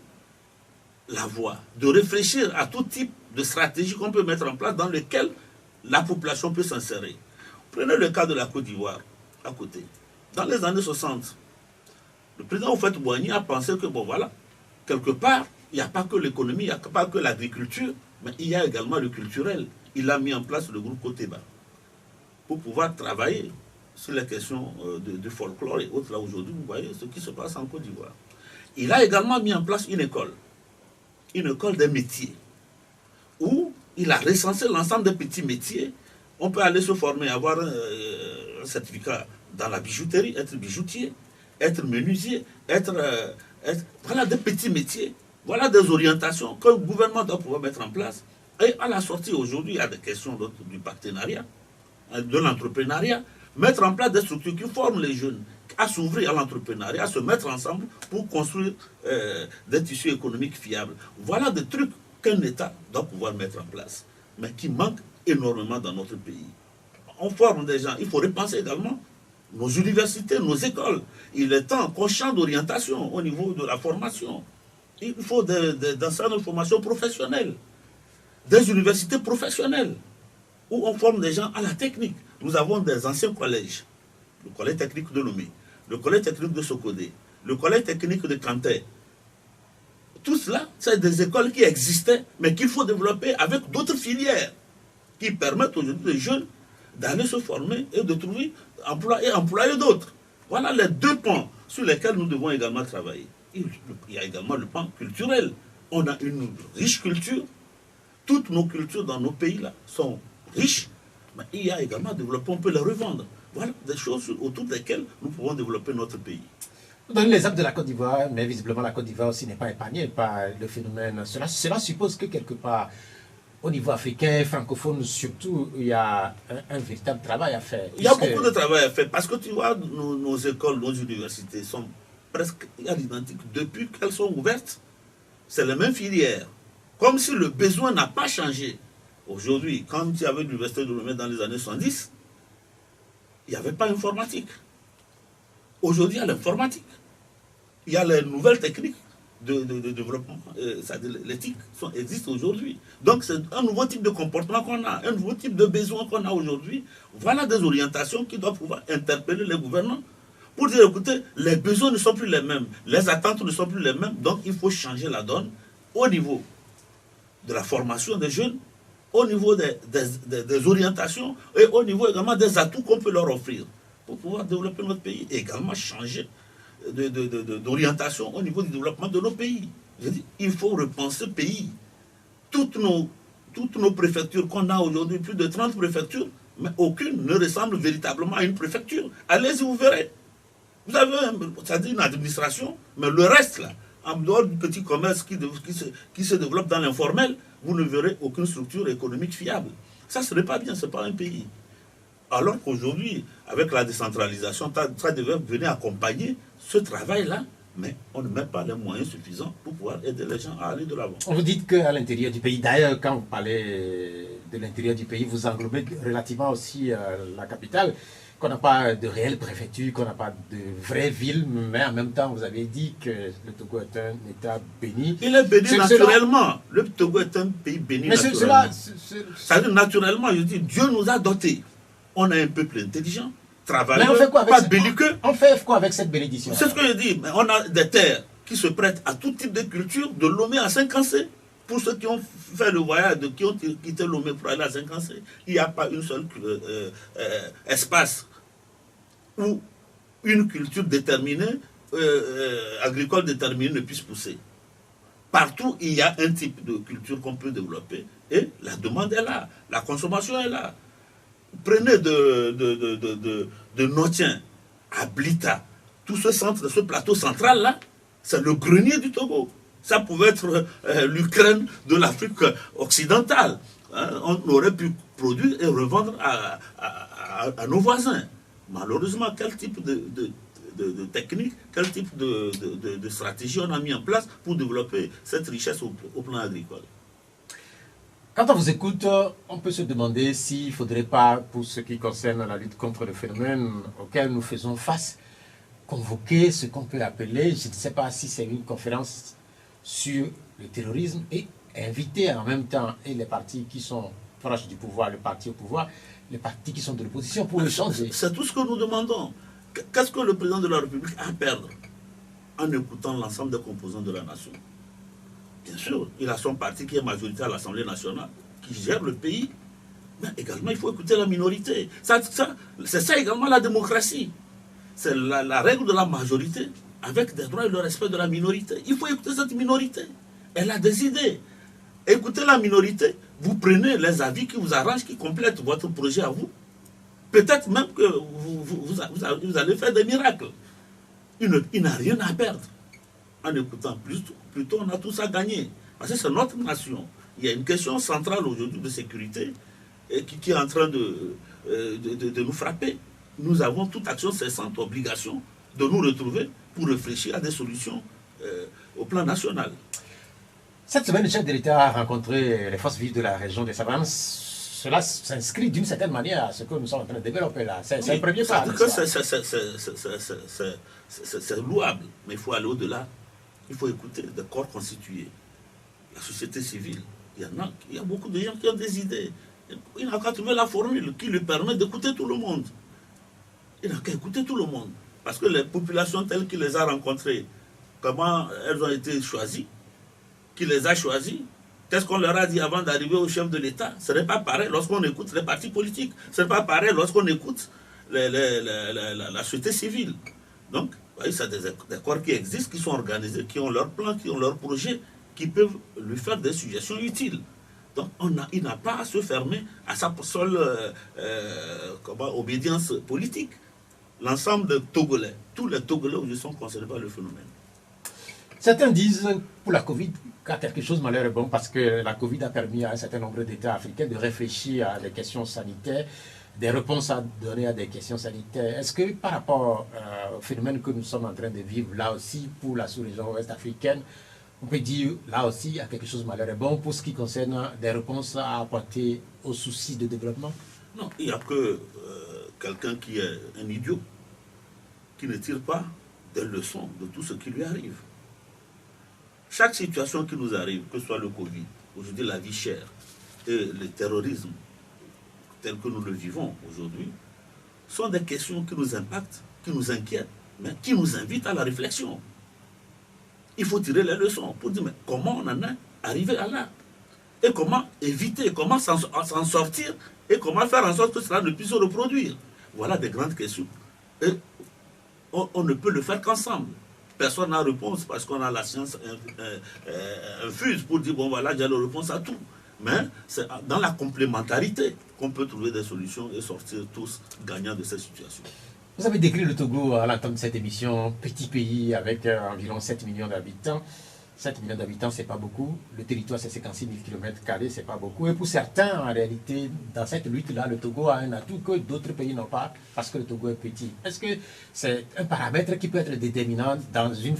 la voie, de réfléchir à tout type de stratégie qu'on peut mettre en place dans lesquelles la population peut s'insérer. Prenez le cas de la Côte d'Ivoire, à côté. Dans les années 60, le président Houphouët-Boigny a pensé que, bon voilà, quelque part, il n'y a pas que l'économie, il n'y a pas que l'agriculture, mais il y a également le culturel. Il a mis en place le groupe Cotéba pour pouvoir travailler sur les questions de folklore et autres. Là, aujourd'hui, vous voyez ce qui se passe en Côte d'Ivoire. Il a également mis en place une école des métiers, où il a recensé l'ensemble des petits métiers. On peut aller se former, avoir un certificat dans la bijouterie, être bijoutier, être menuisier, voilà des petits métiers, voilà des orientations que le gouvernement doit pouvoir mettre en place. Et à la sortie, aujourd'hui, il y a des questions du partenariat, de l'entrepreneuriat, mettre en place des structures qui forment les jeunes à s'ouvrir à l'entrepreneuriat, à se mettre ensemble pour construire des tissus économiques fiables. Voilà des trucs qu'un État doit pouvoir mettre en place, mais qui manquent énormément dans notre pays. On forme des gens, il faut repenser également nos universités, nos écoles. Il est temps qu'on change d'orientation au niveau de la formation. Il faut des enseignements de formation professionnelle, des universités professionnelles, où on forme des gens à la technique. Nous avons des anciens collèges, le collège technique de Lomé, le collège technique de Sokodé, le collège technique de Kanté. Tout cela, c'est des écoles qui existaient, mais qu'il faut développer avec d'autres filières qui permettent aujourd'hui aux jeunes d'aller se former et de trouver emploi et employer d'autres. Voilà les deux pans sur lesquels nous devons également travailler. Il y a également le pan culturel. On a une riche culture. Toutes nos cultures dans nos pays là sont riches, mais il y a également développé, on peut les revendre. Voilà des choses autour desquelles nous pouvons développer notre pays. Vous donnez l'exemple de la Côte d'Ivoire, mais visiblement la Côte d'Ivoire aussi n'est pas épargnée par le phénomène. Cela suppose que quelque part, au niveau africain, francophone surtout, il y a un véritable travail à faire. Il y a beaucoup de travail à faire, parce que tu vois, nos écoles, nos universités sont presque identiques. Depuis qu'elles sont ouvertes, c'est la même filière. Comme si le besoin n'a pas changé. Aujourd'hui, quand il y avait l'université de Lomé dans les années 70, il n'y avait pas d'informatique. Aujourd'hui, il y a l'informatique. Il y a les nouvelles techniques de développement, l'éthique existent aujourd'hui. Donc c'est un nouveau type de comportement qu'on a, un nouveau type de besoin qu'on a aujourd'hui. Voilà des orientations qui doivent pouvoir interpeller les gouvernants pour dire, écoutez, les besoins ne sont plus les mêmes, les attentes ne sont plus les mêmes, donc il faut changer la donne au niveau de la formation des jeunes, au niveau des orientations et au niveau également des atouts qu'on peut leur offrir pour pouvoir développer notre pays et également changer d'orientation au niveau du développement de nos pays. Je dis, il faut repenser le pays. Toutes nos préfectures qu'on a aujourd'hui, plus de 30 préfectures, mais aucune ne ressemble véritablement à une préfecture. Allez-y, vous verrez. Vous avez c'est-à-dire une administration, mais le reste, là, en dehors du petit commerce qui se développe dans l'informel, vous ne verrez aucune structure économique fiable. Ça, ce n'est pas bien, ce n'est pas un pays. Alors qu'aujourd'hui, avec la décentralisation, ça devait venir accompagner ce travail-là, mais on ne met pas les moyens suffisants pour pouvoir aider les gens à aller de l'avant. Vous dites qu'à l'intérieur du pays, d'ailleurs, quand vous parlez de l'intérieur du pays, vous englobez relativement aussi la capitale, qu'on n'a pas de réelle préfecture, qu'on n'a pas de vraie ville, mais en même temps, vous avez dit que le Togo est un État béni. Il est béni naturellement. Le Togo est un pays béni naturellement. Ça veut dire naturellement, je dis, Dieu nous a dotés. On a un peuple intelligent, travailleur, pas belliqueux. On fait quoi avec cette bénédiction? C'est ce que je dis. Mais on a des terres qui se prêtent à tout type de culture, de Lomé à Saint-Cancé. Pour ceux qui ont fait le voyage, qui ont quitté Lomé pour aller à Saint-Cancé, il n'y a pas une seule espace où une culture déterminée, agricole déterminée ne puisse pousser. Partout, il y a un type de culture qu'on peut développer et la demande est là, la consommation est là. Prenez de Notien à Blita, tout ce centre, ce plateau central-là, c'est le grenier du Togo. Ça pouvait être l'Ukraine de l'Afrique occidentale. Hein, on aurait pu produire et revendre à nos voisins. Malheureusement, quel type de de techniques, quel type de stratégie on a mis en place pour développer cette richesse au plan agricole. Quand on vous écoute, on peut se demander s'il ne faudrait pas, pour ce qui concerne la lutte contre le phénomène auquel nous faisons face, convoquer ce qu'on peut appeler, je ne sais pas si c'est une conférence sur le terrorisme, et inviter en même temps et les partis qui sont proches du pouvoir, le parti au pouvoir, les partis qui sont de l'opposition pour échanger. C'est tout ce que nous demandons. Qu'est-ce que le président de la République a à perdre en écoutant l'ensemble des composants de la nation? Bien sûr, il a son parti qui est majoritaire à l'Assemblée nationale, qui gère le pays, mais également il faut écouter la minorité. C'est ça également la démocratie. C'est la règle de la majorité avec des droits et le respect de la minorité. Il faut écouter cette minorité. Elle a des idées. Écoutez la minorité, vous prenez les avis qui vous arrangent, qui complètent votre projet à vous. Peut-être même que vous allez faire des miracles. Il n'a rien à perdre. En écoutant plutôt on a tout ça gagné. Parce que c'est notre nation. Il y a une question centrale aujourd'hui de sécurité qui est en train de nous frapper. Nous avons toute action cessante, obligation de nous retrouver pour réfléchir à des solutions au plan national. Cette semaine, le chef de l'État a rencontré les forces vives de la région des Savanes. Cela s'inscrit d'une certaine manière à ce que nous sommes en train de développer là. C'est un premier pas. C'est louable, mais il faut aller au-delà. Il faut écouter des corps constitués, la société civile. Il y a beaucoup de gens qui ont des idées. Il n'a qu'à trouver la formule qui lui permet d'écouter tout le monde. Il n'a qu'à écouter tout le monde. Parce que les populations telles qu'il les a rencontrées, comment elles ont été choisies, qui les a choisies, qu'est-ce qu'on leur a dit avant d'arriver au chef de l'État? Ce n'est pas pareil lorsqu'on écoute les partis politiques. Ce n'est pas pareil lorsqu'on écoute la société civile. Donc, oui, c'est des corps qui existent, qui sont organisés, qui ont leur plan, qui ont leur projet, qui peuvent lui faire des suggestions utiles. Donc, il n'a pas à se fermer à sa seule obédience politique. L'ensemble des Togolais, tous les Togolais aujourd'hui sont concernés par le phénomène. Certains disent pour la Covid qu'il y a quelque chose de malheureux, bon, parce que la Covid a permis à un certain nombre d'États africains de réfléchir à des questions sanitaires, des réponses à donner à des questions sanitaires. Est-ce que par rapport au phénomène que nous sommes en train de vivre là aussi pour la sous-région ouest africaine, on peut dire là aussi il y a quelque chose de malheureux, bon, pour ce qui concerne des réponses à apporter aux soucis de développement? Non, il n'y a que quelqu'un qui est un idiot, qui ne tire pas des leçons de tout ce qui lui arrive. Chaque situation qui nous arrive, que ce soit le Covid, aujourd'hui la vie chère, et le terrorisme, tel que nous le vivons aujourd'hui, sont des questions qui nous impactent, qui nous inquiètent, mais qui nous invitent à la réflexion. Il faut tirer les leçons pour dire mais comment on en est arrivé à là, et comment éviter, comment s'en sortir, et comment faire en sorte que cela ne puisse se reproduire. Voilà des grandes questions. Et on ne peut le faire qu'ensemble. Personne n'a réponse parce qu'on a la science infuse pour dire bon voilà, j'ai la réponse à tout. Mais c'est dans la complémentarité qu'on peut trouver des solutions et sortir tous gagnants de cette situation. Vous avez décrit le Togo à l'entame de cette émission, petit pays avec environ 7 millions d'habitants. 7 millions d'habitants, c'est pas beaucoup. Le territoire, c'est 56 000 km², c'est pas beaucoup. Et pour certains, en réalité, dans cette lutte-là, le Togo a un atout que d'autres pays n'ont pas, parce que le Togo est petit. Est-ce que c'est un paramètre qui peut être déterminant dans une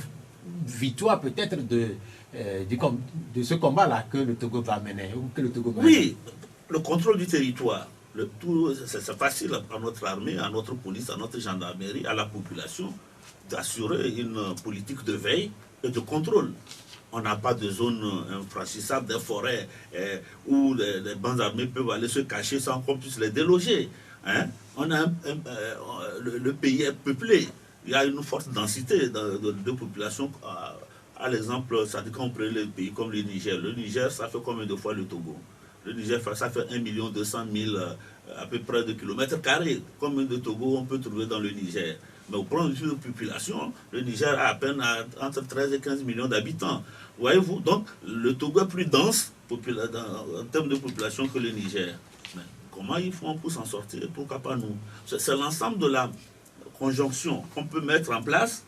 victoire peut-être de ce combat-là que le Togo va mener, ou que le Togo va mener? Oui, le contrôle du territoire. C'est facile à notre armée, à notre police, à notre gendarmerie, à la population d'assurer une politique de veille et de contrôle. On n'a pas de zone infranchissable, des forêts où les bandes armées peuvent aller se cacher sans qu'on puisse les déloger. Hein? Le pays est peuplé. Il y a une forte densité de population. À l'exemple, ça dit qu'on prend les pays comme le Niger. Le Niger, ça fait combien de fois le Togo? Le Niger, ça fait 1 200 000 à peu près de kilomètres carrés. Combien de Togo on peut trouver dans le Niger? Mais au point de vue de population, le Niger a à peine entre 13 et 15 millions d'habitants. Voyez-vous, donc le Togo est plus dense en termes de population que le Niger. Mais comment ils font pour s'en sortir? Pourquoi pas nous? C'est l'ensemble de la conjonction qu'on peut mettre en place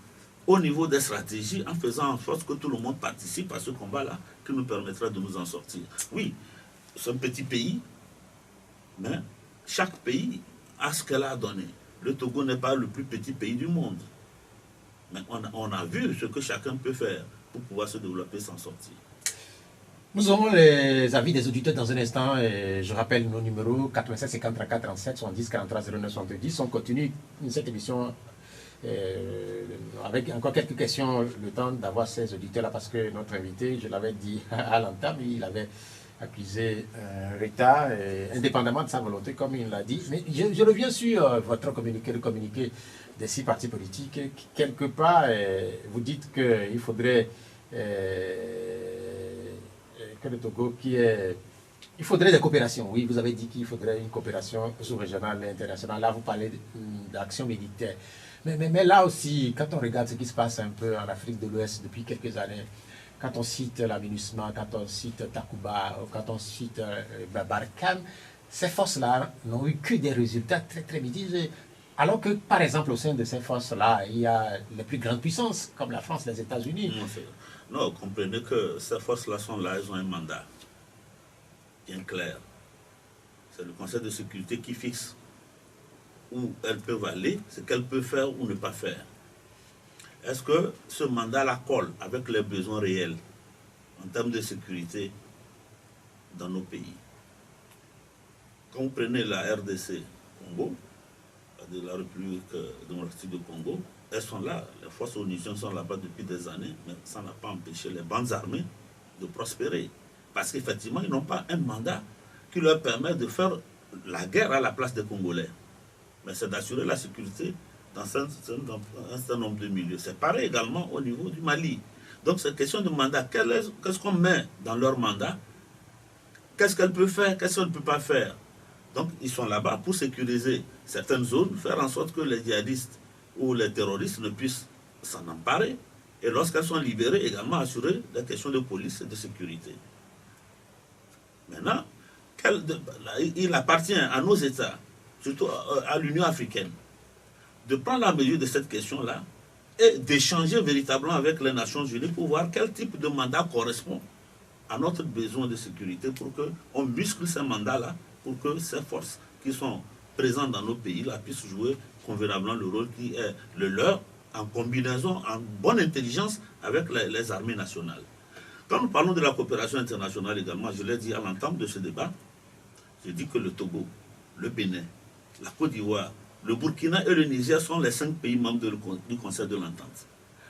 au niveau des stratégies en faisant en sorte que tout le monde participe à ce combat-là qui nous permettra de nous en sortir. Oui, c'est un petit pays, mais chaque pays a ce qu'elle a donné. Le Togo n'est pas le plus petit pays du monde. Mais on a vu ce que chacun peut faire pour pouvoir se développer, s'en sortir. Nous aurons les avis des auditeurs dans un instant. Et je rappelle nos numéros 87 53 37 70 43 09 70. On continue cette émission avec encore quelques questions, le temps d'avoir ces auditeurs-là, parce que notre invité, je l'avais dit à l'entame, il avait accusé Rita, indépendamment de sa volonté, comme il l'a dit. Mais je reviens sur votre communiqué, le communiqué des 6 partis politiques. Quelque part, vous dites qu'il faudrait que le Togo, il faudrait des coopérations. Oui, vous avez dit qu'il faudrait une coopération sous-régionale et internationale. Là, vous parlez d'action militaire. Mais là aussi, quand on regarde ce qui se passe un peu en Afrique de l'Ouest depuis quelques années, quand on cite la MINUSMA, quand on cite Takuba, quand on cite Barkhane, ces forces-là n'ont eu que des résultats très très mitigés. Alors que, par exemple, au sein de ces forces-là, il y a les plus grandes puissances, comme la France, les États-Unis. Non, comprenez que ces forces-là sont là, elles ont un mandat bien clair. C'est le Conseil de sécurité qui fixe où elles peuvent aller, ce qu'elles peuvent faire ou ne pas faire. Est-ce que ce mandat-là colle avec les besoins réels en termes de sécurité dans nos pays? Quand vous prenez la RDC Congo, de la République démocratique du Congo, elles sont là, les forces onusiennes sont là-bas depuis des années, mais ça n'a pas empêché les bandes armées de prospérer. Parce qu'effectivement, ils n'ont pas un mandat qui leur permet de faire la guerre à la place des Congolais. Mais c'est d'assurer la sécurité dans un certain nombre de milieux. C'est pareil également au niveau du Mali. Donc c'est question de mandat. Qu'est-ce qu'on met dans leur mandat? Qu'est-ce qu'elle peut faire? Qu'est-ce qu'elle ne peut pas faire? Donc ils sont là-bas pour sécuriser certaines zones, faire en sorte que les djihadistes ou les terroristes ne puissent s'en emparer. Et lorsqu'elles sont libérées, également assurer la question de police et de sécurité. Maintenant, il appartient à nos États, surtout à l'Union africaine, de prendre la mesure de cette question-là et d'échanger véritablement avec les Nations Unies pour voir quel type de mandat correspond à notre besoin de sécurité pour qu'on muscle ces mandats-là, pour que ces forces qui sont présentes dans nos pays-là puissent jouer convenablement le rôle qui est le leur, en combinaison, en bonne intelligence avec les armées nationales. Quand nous parlons de la coopération internationale également, je l'ai dit à l'entame de ce débat, j'ai dit que le Togo, le Bénin, la Côte d'Ivoire, le Burkina et le Niger sont les 5 pays membres du Conseil de l'Entente.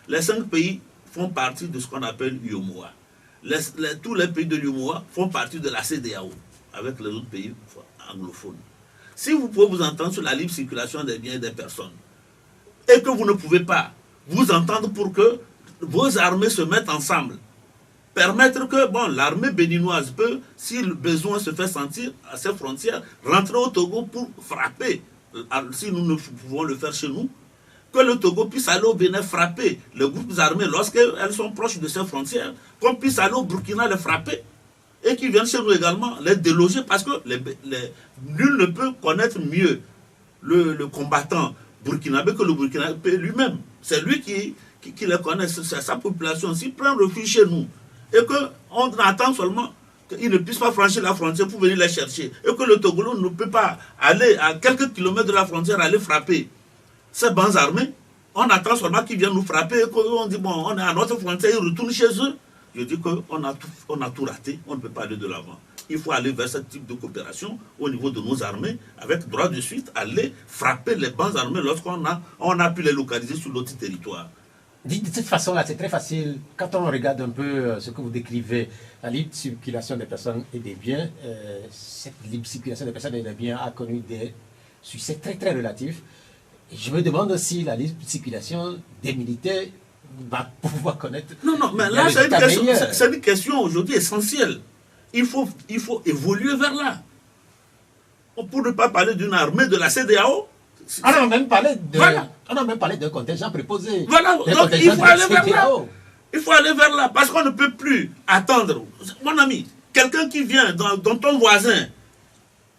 Les 5 pays font partie de ce qu'on appelle l'UEMOA. Tous les pays de l'UEMOA font partie de la CEDEAO, avec les autres pays anglophones. Si vous pouvez vous entendre sur la libre circulation des biens et des personnes, et que vous ne pouvez pas vous entendre pour que vos armées se mettent ensemble, permettre que l'armée béninoise peut, si le besoin se fait sentir à ses frontières, rentrer au Togo pour frapper, si nous ne pouvons le faire chez nous, que le Togo puisse aller au Bénin frapper les groupes armés lorsqu'elles sont proches de ses frontières, qu'on puisse aller au Burkina les frapper, et qui viennent chez nous également les déloger, parce que nul ne peut connaître mieux le combattant burkinabé que le Burkinabé lui-même. C'est lui qui les connaît, sa population. S'il prend refuge chez nous, et qu'on attend seulement qu'ils ne puissent pas franchir la frontière pour venir les chercher, et que le Togolais ne peut pas aller à quelques kilomètres de la frontière, aller frapper ces bandes armées, on attend seulement qu'ils viennent nous frapper, et qu'on dit, on est à notre frontière, ils retournent chez eux. Je dis qu'on a tout raté, on ne peut pas aller de l'avant. Il faut aller vers ce type de coopération au niveau de nos armées, avec droit de suite, aller frapper les bandes armées lorsqu'on a pu les localiser sur notre territoire. De cette façon-là, c'est très facile. Quand on regarde un peu ce que vous décrivez, la libre circulation des personnes et des biens, cette libre circulation des personnes et des biens a connu des succès très très relatifs. Et je me demande si la libre circulation des militaires va pouvoir connaître... Non, mais là, c'est une question aujourd'hui essentielle. Il faut évoluer vers là. Pour ne pas parler d'une armée de la CEDEAO. On a même parlé d'un contingent préposé. Voilà, donc il faut aller vers là. Il faut aller vers là, parce qu'on ne peut plus attendre. Mon ami, quelqu'un qui vient dans ton voisin,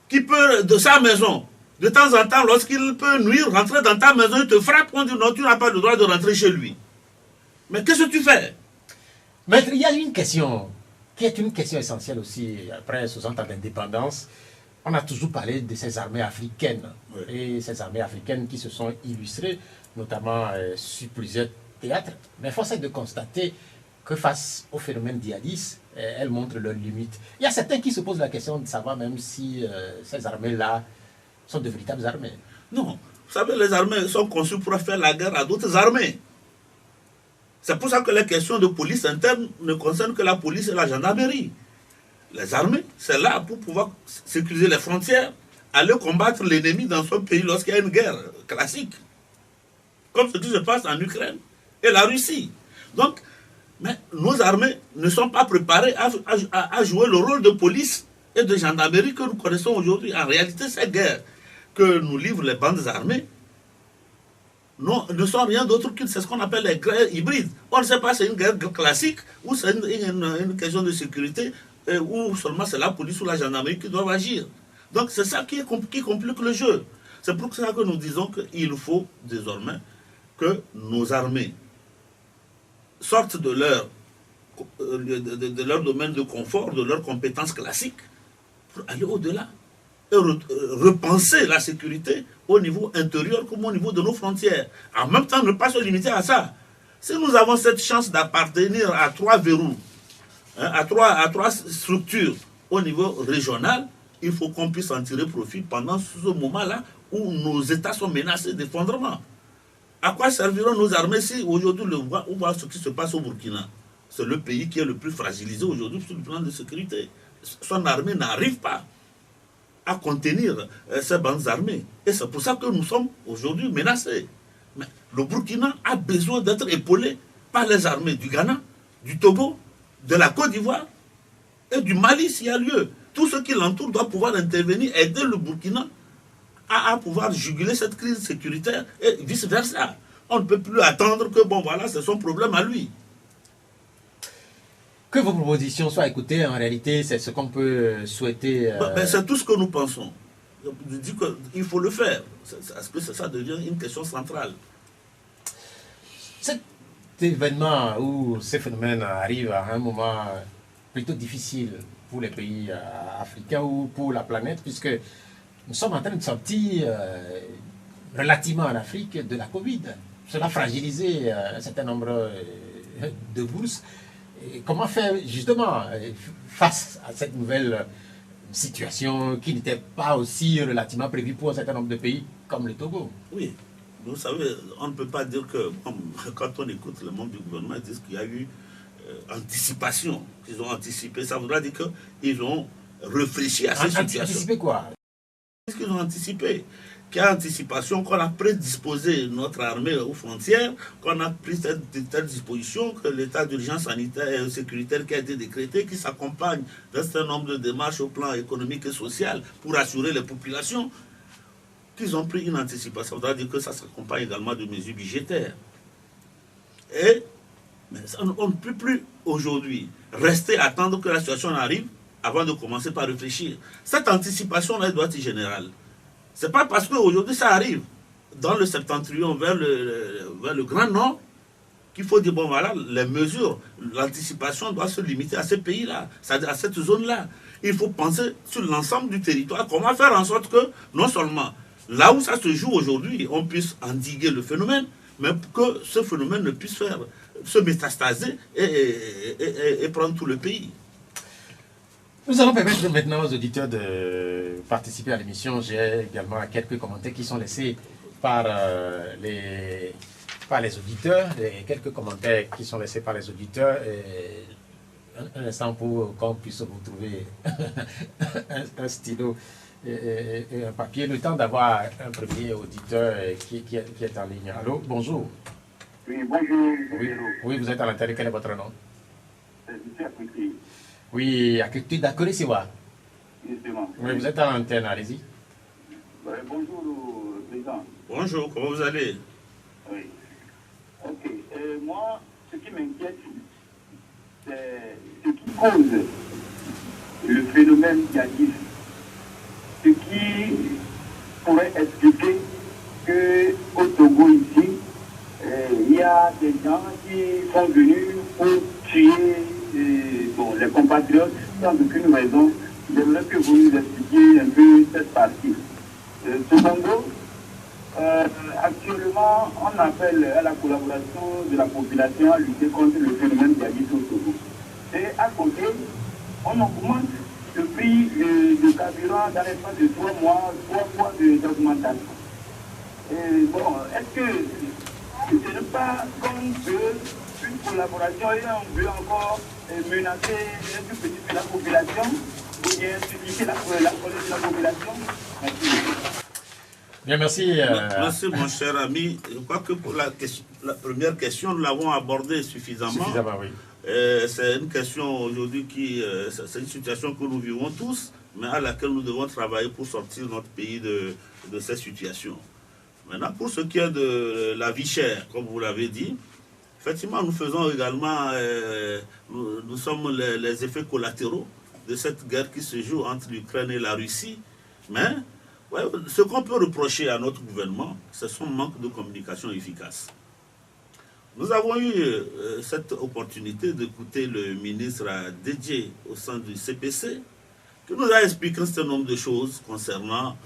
qui peut, de sa maison, de temps en temps, lorsqu'il peut nuire, rentrer dans ta maison, il te frappe, on dit non, tu n'as pas le droit de rentrer chez lui. Mais qu'est-ce que tu fais? Maître, il y a une question qui est une question essentielle aussi, après 60 ans d'indépendance. On a toujours parlé de ces armées africaines, oui. Et ces armées africaines qui se sont illustrées, notamment sur plusieurs théâtre. Mais force est de constater que face au phénomène djihadiste, elles montrent leurs limites. Il y a certains qui se posent la question de savoir même si ces armées-là sont de véritables armées. Non, vous savez, les armées sont conçues pour faire la guerre à d'autres armées. C'est pour ça que les questions de police interne ne concernent que la police et la gendarmerie. Les armées, c'est là pour pouvoir sécuriser les frontières, aller combattre l'ennemi dans son pays lorsqu'il y a une guerre classique. Comme ce qui se passe en Ukraine et la Russie. Donc, mais nos armées ne sont pas préparées à jouer le rôle de police et de gendarmerie que nous connaissons aujourd'hui. En réalité, ces guerres que nous livrent les bandes armées ne sont rien d'autre que c'est ce qu'on appelle les guerres hybrides. On ne sait pas si c'est une guerre classique ou c'est une question de sécurité ou seulement c'est la police ou la gendarmerie qui doivent agir. Donc c'est ça qui complique le jeu. C'est pour ça que nous disons qu'il faut désormais que nos armées sortent de leur domaine de confort, de leurs compétences classiques, pour aller au-delà et repenser la sécurité au niveau intérieur comme au niveau de nos frontières. En même temps, ne pas se limiter à ça. Si nous avons cette chance d'appartenir à 3 verrous, hein, à trois structures au niveau régional, il faut qu'on puisse en tirer profit pendant ce moment-là où nos États sont menacés d'effondrement. À quoi serviront nos armées si aujourd'hui on voit ce qui se passe au Burkina? C'est le pays qui est le plus fragilisé aujourd'hui sur le plan de sécurité. Son armée n'arrive pas à contenir ces bandes armées. Et c'est pour ça que nous sommes aujourd'hui menacés. Mais le Burkina a besoin d'être épaulé par les armées du Ghana, du Togo, de la Côte d'Ivoire et du Mali s'il y a lieu. Tout ce qui l'entoure doit pouvoir intervenir, aider le Burkina à pouvoir juguler cette crise sécuritaire et vice-versa. On ne peut plus attendre que, bon voilà, c'est son problème à lui. Que vos propositions soient écoutées, en réalité, c'est ce qu'on peut souhaiter. C'est tout ce que nous pensons. Je dis qu'il faut le faire. Est-ce que ça devient une question centrale? Cet événement où ces phénomènes arrivent à un moment plutôt difficile pour les pays africains ou pour la planète, puisque nous sommes en train de sortir relativement en Afrique de la Covid. Cela a fragilisé un certain nombre de bourses. Et comment faire justement face à cette nouvelle situation qui n'était pas aussi relativement prévue pour un certain nombre de pays comme le Togo? Oui, vous savez, on ne peut pas dire que, quand on écoute le membres du gouvernement, ils disent qu'il y a eu anticipation, qu'ils ont anticipé. Ça voudra dire qu'ils ont réfléchi à cette situation. Anticiper quoi? Qu'est-ce qu'ils ont anticipé? Qu'il y a anticipation, qu'on a prédisposé notre armée aux frontières, qu'on a pris telle disposition, que l'état d'urgence sanitaire et sécuritaire qui a été décrété, qui s'accompagne d'un certain nombre de démarches au plan économique et social pour assurer les populations, qu'ils ont pris une anticipation. Ça voudra dire que ça s'accompagne également de mesures budgétaires. Mais on ne peut plus aujourd'hui rester à attendre que la situation arrive avant de commencer par réfléchir. Cette anticipation-là doit être générale. Ce n'est pas parce qu'aujourd'hui ça arrive dans le septentrion vers le Grand Nord qu'il faut dire, bon voilà, les mesures, l'anticipation doit se limiter à ces pays-là, c'est-à-dire à cette zone-là. Il faut penser sur l'ensemble du territoire, comment faire en sorte que, non seulement là où ça se joue aujourd'hui, on puisse endiguer le phénomène, mais que ce phénomène ne puisse se métastaser et prendre tout le pays. Nous allons permettre maintenant aux auditeurs de participer à l'émission. J'ai également quelques commentaires qui sont laissés par les auditeurs, quelques commentaires qui sont laissés par les auditeurs. Et un instant pour qu'on puisse vous trouver un stylo et un papier. Le temps d'avoir un premier auditeur qui est en ligne. Allô, bonjour. Oui, bonjour. Oui, vous êtes à l'antenne. Quel est votre nom? Monsieur Akouti. Oui, Akouti d'Akorissewa. Justement. Oui, vous êtes à l'antenne, allez-y. Bonjour, président. Bonjour, comment vous allez? Oui. Ok. Moi, ce qui m'inquiète, c'est ce qui cause le phénomène djihadiste. Ce qui pourrait expliquer qu'au Togo, ici, il y a des gens qui sont venus pour tuer les compatriotes sans aucune raison. J'aimerais que vous nous expliquiez un peu cette partie. Secondo, Actuellement, on appelle à la collaboration de la population à lutter contre le phénomène djihadiste au Togo. Et à côté, on augmente le prix de carburant dans l'espace de 3 mois, 3 fois d'augmentation. Bon, est-ce que ce n'est pas comme une collaboration et on veut encore menacer un tout petit peu la population ou bien susciter la colère de la population? Merci. Bien, merci. Merci, mon cher ami. Je crois que pour la première question, nous l'avons abordée suffisamment. Suffisamment, oui. C'est une question aujourd'hui c'est une situation que nous vivons tous, mais à laquelle nous devons travailler pour sortir notre pays de cette situation. Maintenant, pour ce qui est de la vie chère, comme vous l'avez dit, effectivement, nous faisons également, nous sommes les effets collatéraux de cette guerre qui se joue entre l'Ukraine et la Russie. Mais ouais, ce qu'on peut reprocher à notre gouvernement, c'est son manque de communication efficace. Nous avons eu cette opportunité d'écouter le ministre dédié au sein du CPC, qui nous a expliqué un certain nombre de choses concernant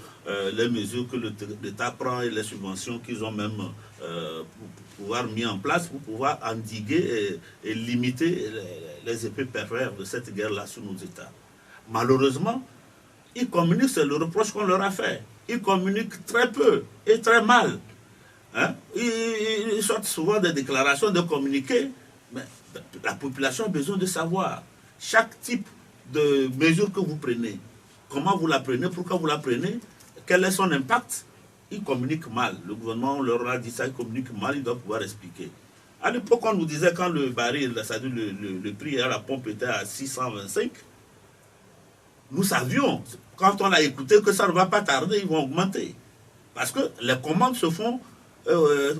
les mesures que l'État prend et les subventions qu'ils ont même pouvoir mis en place pour pouvoir endiguer et limiter les effets pervers de cette guerre-là sur nos États. Malheureusement, ils communiquent, c'est le reproche qu'on leur a fait. Ils communiquent très peu et très mal. Hein? Ils sortent souvent des déclarations de communiqués, mais la population a besoin de savoir chaque type de mesure que vous prenez, comment vous la prenez, pourquoi vous la prenez, quel est son impact. Ils communiquent mal. Le gouvernement leur a dit ça, ils communiquent mal, ils doivent pouvoir expliquer. À l'époque, on nous disait quand le baril, c'est-à-dire le prix à la pompe était à 625, nous savions, quand on a écouté, que ça ne va pas tarder, ils vont augmenter. Parce que les commandes se font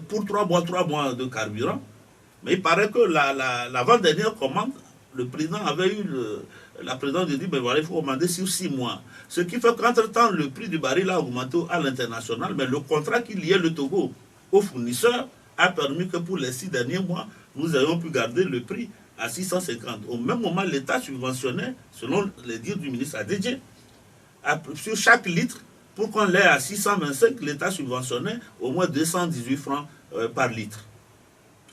pour 3 mois de carburant. Mais il paraît que l'avant-dernière commande, le président avait eu la présidente dit, ben voilà, il faut commander sur 6 mois. Ce qui fait qu'entre-temps, le prix du baril a augmenté à l'international, mais le contrat qui liait le Togo aux fournisseurs a permis que pour les 6 derniers mois, nous ayons pu garder le prix à 650. Au même moment, l'État subventionnait, selon les dires du ministre Adedje, sur chaque litre, pour qu'on l'ait à 625, l'État subventionnait au moins 218 francs par litre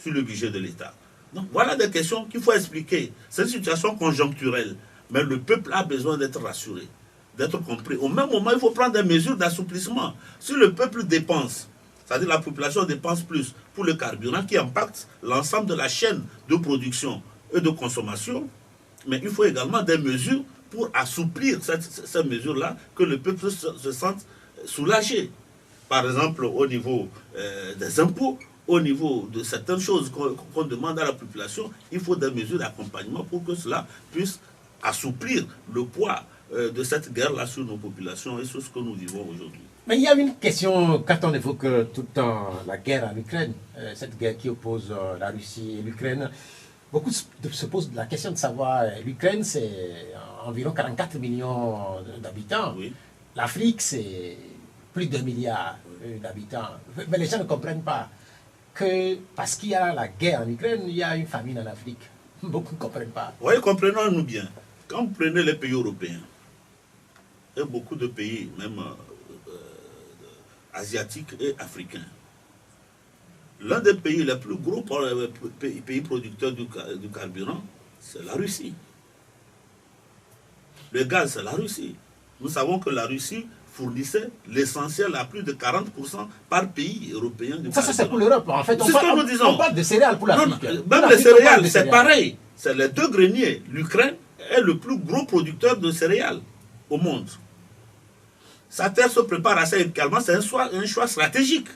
sur le budget de l'État. Donc voilà des questions qu'il faut expliquer. C'est une situation conjoncturelle, mais le peuple a besoin d'être rassuré, d'être compris. Au même moment, il faut prendre des mesures d'assouplissement. Si le peuple dépense, c'est-à-dire la population dépense plus pour le carburant qui impacte l'ensemble de la chaîne de production et de consommation, mais il faut également des mesures pour assouplir ces mesures-là, que le peuple se sente soulagé. Par exemple, au niveau des impôts, au niveau de certaines choses qu'on demande à la population, il faut des mesures d'accompagnement pour que cela puisse assouplir le poids de cette guerre-là sur nos populations et sur ce que nous vivons aujourd'hui. Mais il y a une question, quand on évoque tout le temps la guerre en Ukraine, cette guerre qui oppose la Russie et l'Ukraine, beaucoup se posent la question de savoir, l'Ukraine c'est environ 44 millions d'habitants, oui. L'Afrique c'est plus de 2 milliards d'habitants. Mais les gens ne comprennent pas que parce qu'il y a la guerre en Ukraine, il y a une famine en Afrique. Beaucoup ne comprennent pas. Oui, comprenons-nous bien. Quand vous prenez les pays européens, et beaucoup de pays, même asiatiques et africains, l'un des pays les plus gros pays producteurs du carburant, c'est la Russie. Le gaz, c'est la Russie. Nous savons que la Russie fournissait l'essentiel à plus de 40% par pays européen. Ça c'est pour l'Europe. En fait, on parle de céréales pour l'Afrique. Même les céréales, c'est pareil. C'est les deux greniers. L'Ukraine est le plus gros producteur de céréales au monde. Sa terre se prépare assez également. C'est un choix stratégique.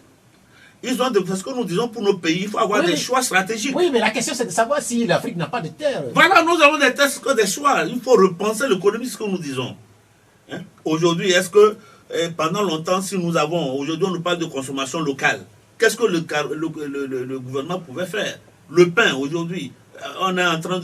Ils ont c'est ce que nous disons pour nos pays. Il faut avoir des choix stratégiques. Oui, mais la question c'est de savoir si l'Afrique n'a pas de terre. Voilà, nous avons des terres, que des choix. Il faut repenser l'économie, ce que nous disons. Hein? Aujourd'hui, est-ce que pendant longtemps, si nous avons, aujourd'hui on nous parle de consommation locale, qu'est-ce que le gouvernement pouvait faire? Le pain, aujourd'hui, on est en train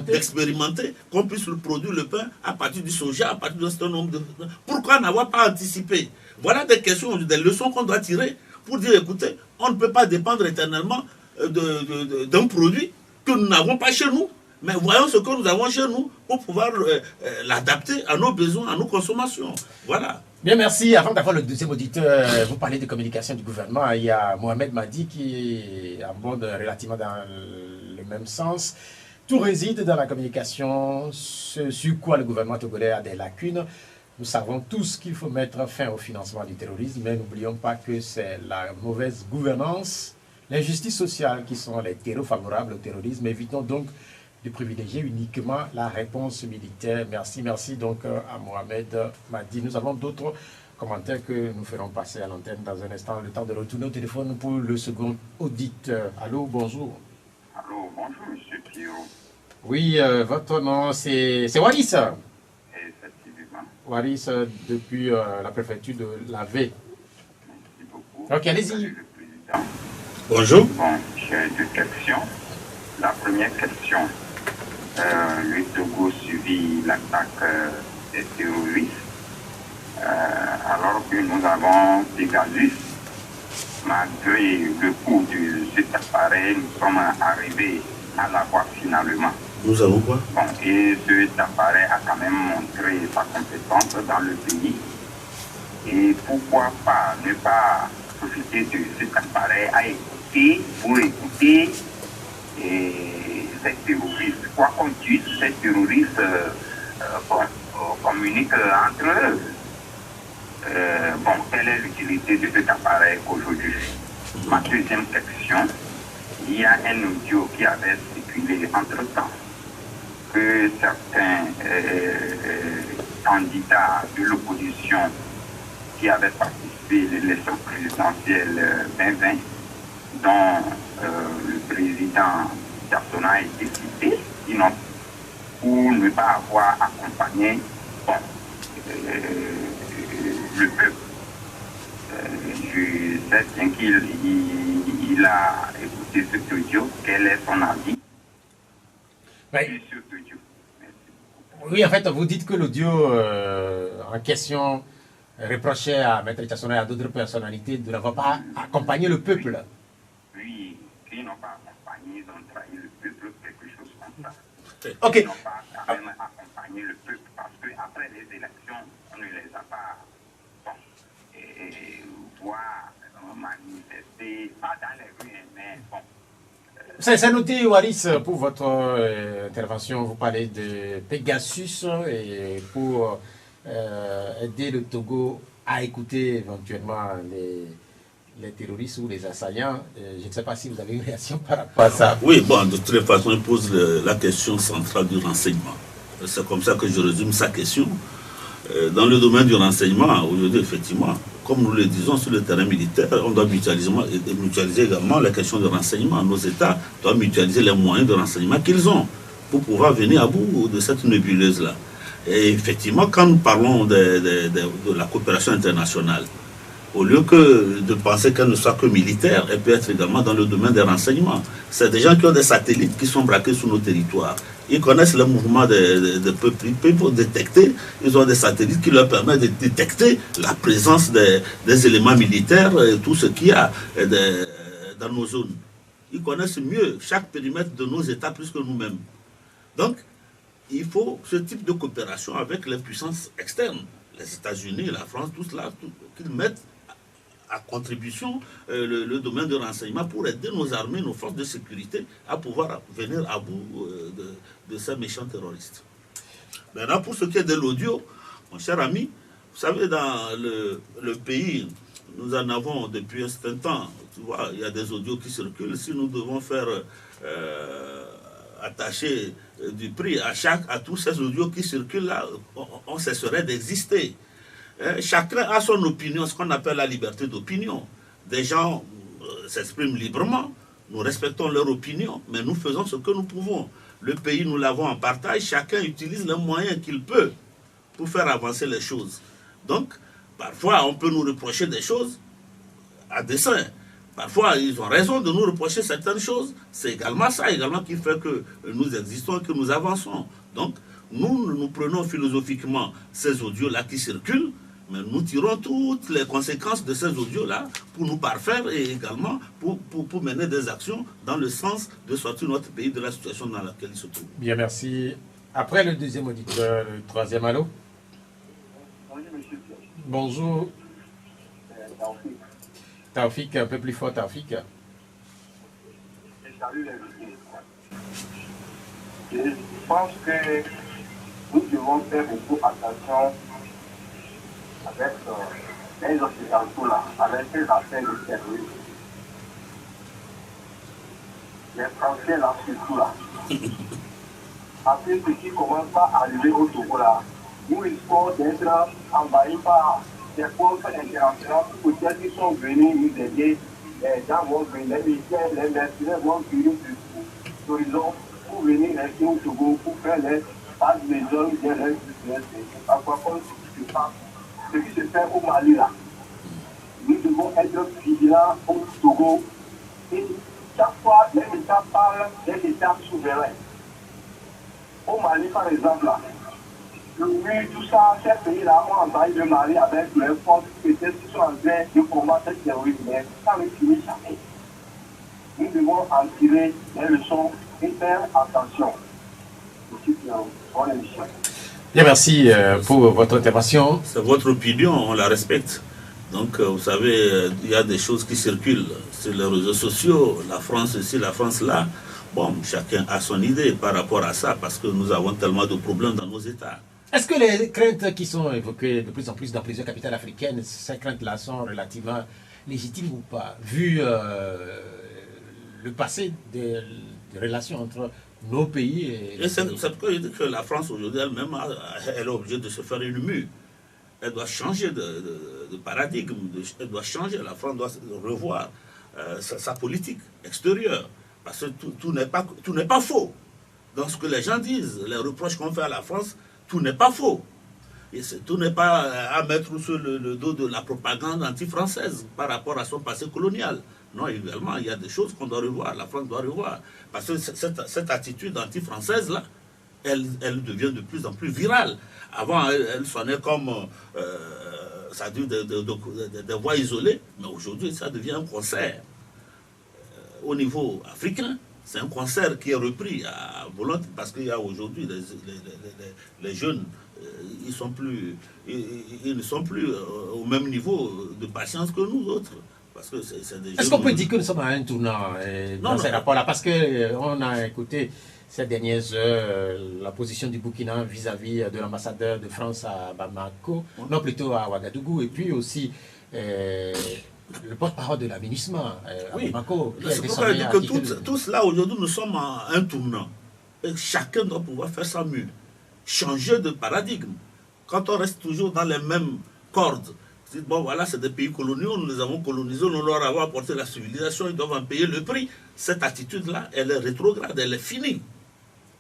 d'expérimenter qu'on puisse produire le pain à partir du soja, à partir d'un certain nombre de... Pourquoi n'avoir pas anticipé? Voilà des questions, des leçons qu'on doit tirer pour dire, écoutez, on ne peut pas dépendre éternellement d'un produit que nous n'avons pas chez nous. Mais voyons ce que nous avons chez nous pour pouvoir l'adapter à nos besoins, à nos consommations. Voilà. Bien, merci. Avant d'avoir le deuxième auditeur, vous parlez de communication du gouvernement. Il y a Mohamed Madi qui aborde relativement dans le même sens. Tout réside dans la communication, ce sur quoi le gouvernement togolais a des lacunes. Nous savons tous qu'il faut mettre fin au financement du terrorisme, mais n'oublions pas que c'est la mauvaise gouvernance, l'injustice sociale qui sont les terreaux favorables au terrorisme. Évitons donc de privilégier uniquement la réponse militaire. Merci donc à Mohamed Madi. Nous avons d'autres commentaires que nous ferons passer à l'antenne dans un instant. Le temps de retourner au téléphone pour le second auditeur. Allô, bonjour. Allô, bonjour, monsieur Pierrot. Oui, votre nom, c'est Waris. Effectivement. Waris, depuis la préfecture de la V. Merci beaucoup. Ok, allez-y. Salut, le président. Bonjour. Bon, j'ai deux questions. La première question, le Togo subit l'attaque des terroristes, alors que nous avons Pegasus. Malgré le coût de cet appareil, nous sommes arrivés à l'avoir finalement. Nous avons quoi? Bon, et cet appareil a quand même montré sa compétence dans le pays. Et pourquoi pas ne pas profiter de cet appareil à écouter, pour écouter ces terroristes. Quoi qu'on dise, ces terroristes communiquent entre eux. Bon, quelle est l'utilité de cet appareil aujourd'hui? Ma deuxième question, il y a un audio qui avait circulé entre-temps que certains candidats de l'opposition qui avaient participé à l'élection présidentielle 2020, dont le président Jackson a été cité, sinon pour ne pas avoir accompagné le peuple. Je sais bien qu'il a écouté cet audio. Quel est son avis sur cet audio? Oui, en fait, vous dites que l'audio en question reprochait à Maître Jackson et à d'autres personnalités de n'avoir pas accompagné le peuple. Oui, qui n'ont pas accompagné, ils ont trahi le peuple, quelque chose comme ça. Ok. Ils n'ont pas quand même accompagné le peuple parce qu'après les élections, on ne les a pas voir manifester, pas dans les rues, mais bon. C'est noté, Waris, pour votre intervention. Vous parlez de Pegasus et pour aider le Togo à écouter éventuellement les terroristes ou les assaillants. Je ne sais pas si vous avez une réaction par rapport à ça. Oui, bon, de toute façon, il pose la question centrale du renseignement. C'est comme ça que je résume sa question. Dans le domaine du renseignement, aujourd'hui, effectivement, comme nous le disons sur le terrain militaire, on doit mutualiser également la question de renseignement. Nos États doivent mutualiser les moyens de renseignement qu'ils ont pour pouvoir venir à bout de cette nébuleuse-là. Et effectivement, quand nous parlons de la coopération internationale, au lieu que de penser qu'elle ne soit que militaire, elle peut être également dans le domaine des renseignements. C'est des gens qui ont des satellites qui sont braqués sur nos territoires. Ils connaissent le mouvement des peuples. Ils peuvent détecter, ils ont des satellites qui leur permettent de détecter la présence des éléments militaires, tout ce qu'il y a dans nos zones. Ils connaissent mieux chaque périmètre de nos États plus que nous-mêmes. Donc, il faut ce type de coopération avec les puissances externes, les États-Unis, la France, tout cela, qu'ils mettent à contribution le domaine de renseignement pour aider nos armées, nos forces de sécurité à pouvoir venir à bout de ces méchants terroristes. Maintenant, pour ce qui est de l'audio, mon cher ami, vous savez, dans le pays, nous en avons depuis un certain temps. Tu vois, il y a des audios qui circulent. Si nous devons faire attacher du prix à tous ces audios qui circulent là, on cesserait d'exister. Chacun a son opinion, ce qu'on appelle la liberté d'opinion. Des gens s'expriment librement, nous respectons leur opinion, mais nous faisons ce que nous pouvons. Le pays, nous l'avons en partage, chacun utilise les moyens qu'il peut pour faire avancer les choses. Donc, parfois, on peut nous reprocher des choses à dessein. Parfois, ils ont raison de nous reprocher certaines choses. C'est également ça qui fait que nous existons et que nous avançons. Donc, nous prenons philosophiquement ces audios-là qui circulent, mais nous tirons toutes les conséquences de ces audios-là pour nous parfaire et également pour mener des actions dans le sens de sortir notre pays de la situation dans laquelle il se trouve. Bien, merci. Après le deuxième auditeur, le troisième, allô? Bonjour, monsieur. Bonjour. Taoufik. Taoufik, un peu plus fort, Taoufik. Salut les invités. Je pense que nous devons faire beaucoup attention avec les Occidentaux là, avec ces affaires de terrorisme. Les Français là, surtout là. Après ce qui commence à arriver au Togo là, nous risquons d'être envahis par des forces internationales peut-être qui sont venus nous aider. Les gens vont venir, les militaires, les mercenaires vont venir sur l'horizon pour venir rester au Togo, pour faire les pas de maison, bien les parfois comme ce qui se fait au Mali là. Nous devons être vigilants au Togo. Et chaque fois, les États parlent des États souverains. Au Mali, par exemple, là, le mur, tout ça, ces pays-là ont envahi le Mali avec leurs forces qui sont en train de combattre le terrorisme. Mais ça ne finit jamais. Nous devons en tirer les leçons et faire attention. Bonne émission. Bien, merci pour votre intervention. C'est votre opinion, on la respecte. Donc, vous savez, il y a des choses qui circulent sur les réseaux sociaux, la France ici, la France là. Bon, chacun a son idée par rapport à ça, parce que nous avons tellement de problèmes dans nos États. Est-ce que les craintes qui sont évoquées de plus en plus dans plusieurs capitales africaines, ces craintes-là sont relativement légitimes ou pas, vu le passé des relations entre nos pays et c'est pourquoi je dis que la France aujourd'hui elle-même, elle est obligée de se faire une mue. Elle doit changer de paradigme, elle doit changer, la France doit revoir sa politique extérieure. Parce que tout n'est pas faux. Dans ce que les gens disent, les reproches qu'on fait à la France, tout n'est pas faux. Et tout n'est pas à mettre sur le dos de la propagande anti-française par rapport à son passé colonial. Non, également, il y a des choses qu'on doit revoir, la France doit revoir. Parce que cette attitude anti-française-là, elle devient de plus en plus virale. Avant, elle sonnait comme ça dit des voix isolées, mais aujourd'hui, ça devient un concert. Au niveau africain, c'est un concert qui est repris à volonté, parce qu'il y a aujourd'hui les jeunes, ils ne sont plus au même niveau de patience que nous autres. Est-ce qu'on peut dire que nous sommes à un tournant dans ces rapports-là? Parce qu'on a écouté ces dernières heures la position du Burkina vis-à-vis de l'ambassadeur de France à Bamako, non plutôt à Ouagadougou, et puis aussi le porte-parole de l'aménagement à Bamako. C'est pourquoi je dis que tous là aujourd'hui nous sommes à un tournant. Et chacun doit pouvoir faire sa mue, changer de paradigme. Quand on reste toujours dans les mêmes cordes, bon voilà, c'est des pays coloniaux, nous les avons colonisés, nous leur avons apporté la civilisation, ils doivent en payer le prix. Cette attitude-là, elle est rétrograde, elle est finie.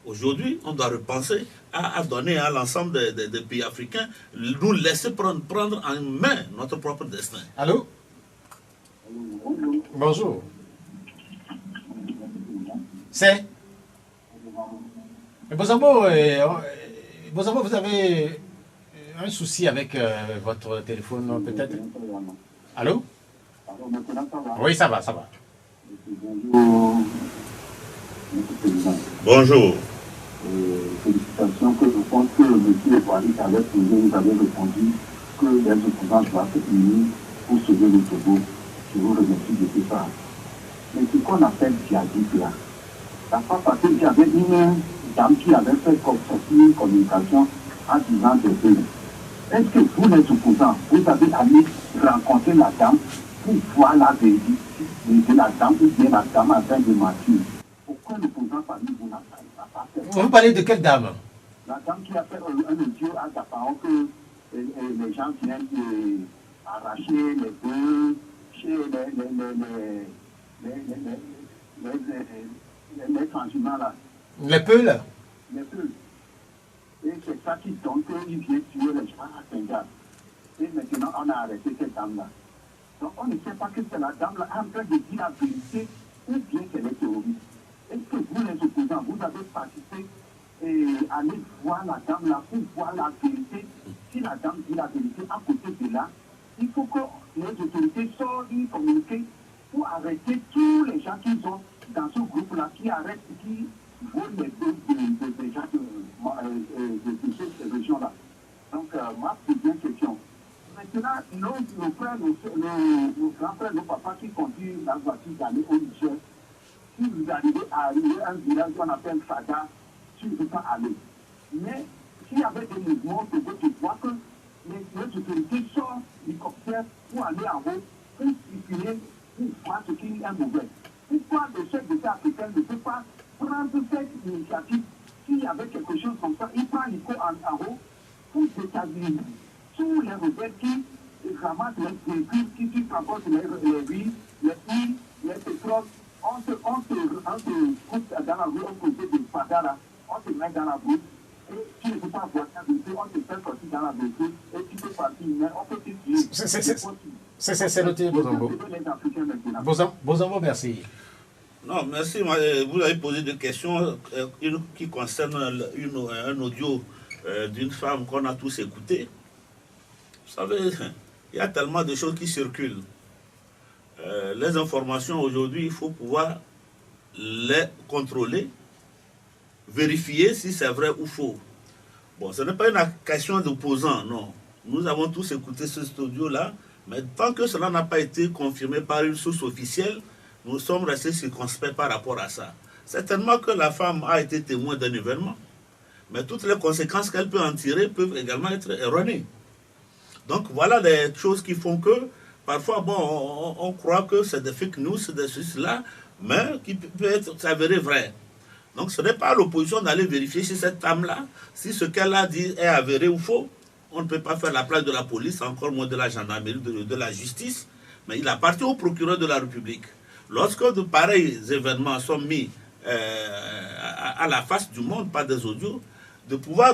Aujourd'hui, on doit repenser à donner à l'ensemble des pays africains, nous laisser prendre en main notre propre destin. Allô? Bonjour. C'est Bozambo, vous avez un souci avec votre téléphone, peut-être? Allô? Oui, ça va, ça va. Bonjour. Félicitations, que je pense que M. Ekwali avait posé, vous avez répondu que les opposants doivent se unir pour sauver le Togo. Je vous remercie de tout ça. Mais ce qu'on appelle djihadiste là, ça pas parce qu'il y avait une dame qui avait fait une communication en disant des choses. Est-ce que vous, les opposants, vous avez allé rencontrer la dame pour voir la vérité de la dame ou bien la dame afin de mentir? Pourquoi l'opposant parmi vous n'a pas fait? Vous parlez de quelle dame? La dame qui a fait un audio à Gapaon que les gens viennent arracher les bœufs chez les transhumants là. Les Peuls? Les Peuls. Et c'est ça qui donne qu'ils viennent tuer les gens à Saint-Jacques. Et maintenant, on a arrêté cette dame-là. Donc, on ne sait pas que c'est la dame-là en train de dire la vérité ou bien qu'elle est terroriste. Est-ce que vous, les opposants, vous avez participé et allez voir la dame-là pour voir la vérité? Si la dame dit la vérité à côté de là, il faut que les autorités sortent du communiqué pour arrêter tous les gens qui sont dans ce groupe-là, qui arrêtent, qui volent les choses des gens de cette région-là. Donc, ma première question, Maintenant, nos frères, nos grands frères, nos papas qui conduisent la voiture d'aller au Niger, si vous arrivez à arriver à un village qu'on appelle Sada, tu ne peux pas aller. Mais s'il y avait des mouvements, tu vois que les autorités sortent l'hélicoptère pour aller en haut, pour circuler, pour voir ce qui est mauvais. Pourquoi le chef d'État africain ne peut pas prendre cette initiative? S'il y avait quelque chose comme ça, il prend l'hélico en haut pour déstabiliser tous les rebelles qui ramassent les véhicules, qui transportent les riz, les huiles, les pétroles. On se coupe dans la rue, on côté de Fadara, on se met dans la bouche, et tu ne peux pas voir un véhicule, on te fait sortir dans la véhicule, et tu peux partir, mais on peut te tuer. C'est noté, Bozambo. Bozambo, merci. Non, merci. Vous avez posé des questions, une qui concerne un audio d'une femme qu'on a tous écouté. Vous savez, il y a tellement de choses qui circulent. Les informations aujourd'hui, il faut pouvoir les contrôler, vérifier si c'est vrai ou faux. Bon, ce n'est pas une question d'opposant, non. Nous avons tous écouté ce audio-là, mais tant que cela n'a pas été confirmé par une source officielle, nous sommes restés circonspects par rapport à ça. Certainement que la femme a été témoin d'un événement, mais toutes les conséquences qu'elle peut en tirer peuvent également être erronées. Donc voilà les choses qui font que parfois, bon, on croit que c'est des fake news, c'est des choses-là, mais qui peut s'avérer vrai. Donc ce n'est pas à l'opposition d'aller vérifier si cette dame-là, si ce qu'elle a dit est avéré ou faux. On ne peut pas faire la place de la police, encore moins de la gendarmerie, de la justice, mais il appartient au procureur de la République. Lorsque de pareils événements sont mis à la face du monde par des audios, de pouvoir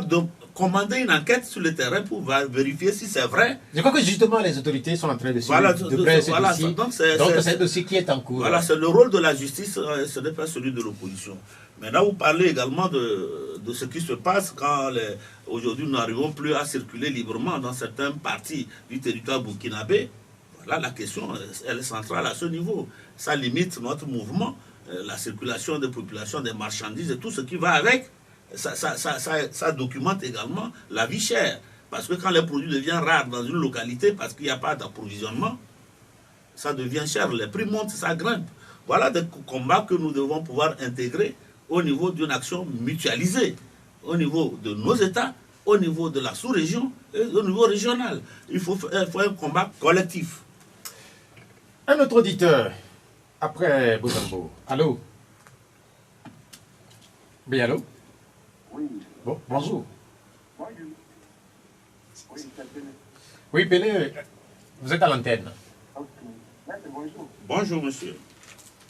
commander une enquête sur le terrain pour vérifier si c'est vrai. Je crois que justement les autorités sont en train de suivre de près ce dossier. Donc c'est un dossier qui est en cours. Voilà, c'est le rôle de la justice, ce n'est pas celui de l'opposition. Maintenant, vous parlez également de ce qui se passe quand aujourd'hui nous n'arrivons plus à circuler librement dans certaines parties du territoire burkinabé. Voilà, la question, elle est centrale à ce niveau. Ça limite notre mouvement, la circulation des populations, des marchandises et tout ce qui va avec. Ça documente également la vie chère. Parce que quand les produits deviennent rares dans une localité, parce qu'il n'y a pas d'approvisionnement, ça devient cher. Les prix montent, ça grimpe. Voilà des combats que nous devons pouvoir intégrer au niveau d'une action mutualisée, au niveau de nos États, au niveau de la sous-région et au niveau régional. Il faut un combat collectif. Un autre auditeur, après Bozambo. Allô? Oui, allô? Oui. Bon, bonjour. Bonjour. Oui, c'est Pélé. Oui, Pélé, vous êtes à l'antenne. Ok. Bonjour. Bonjour, monsieur.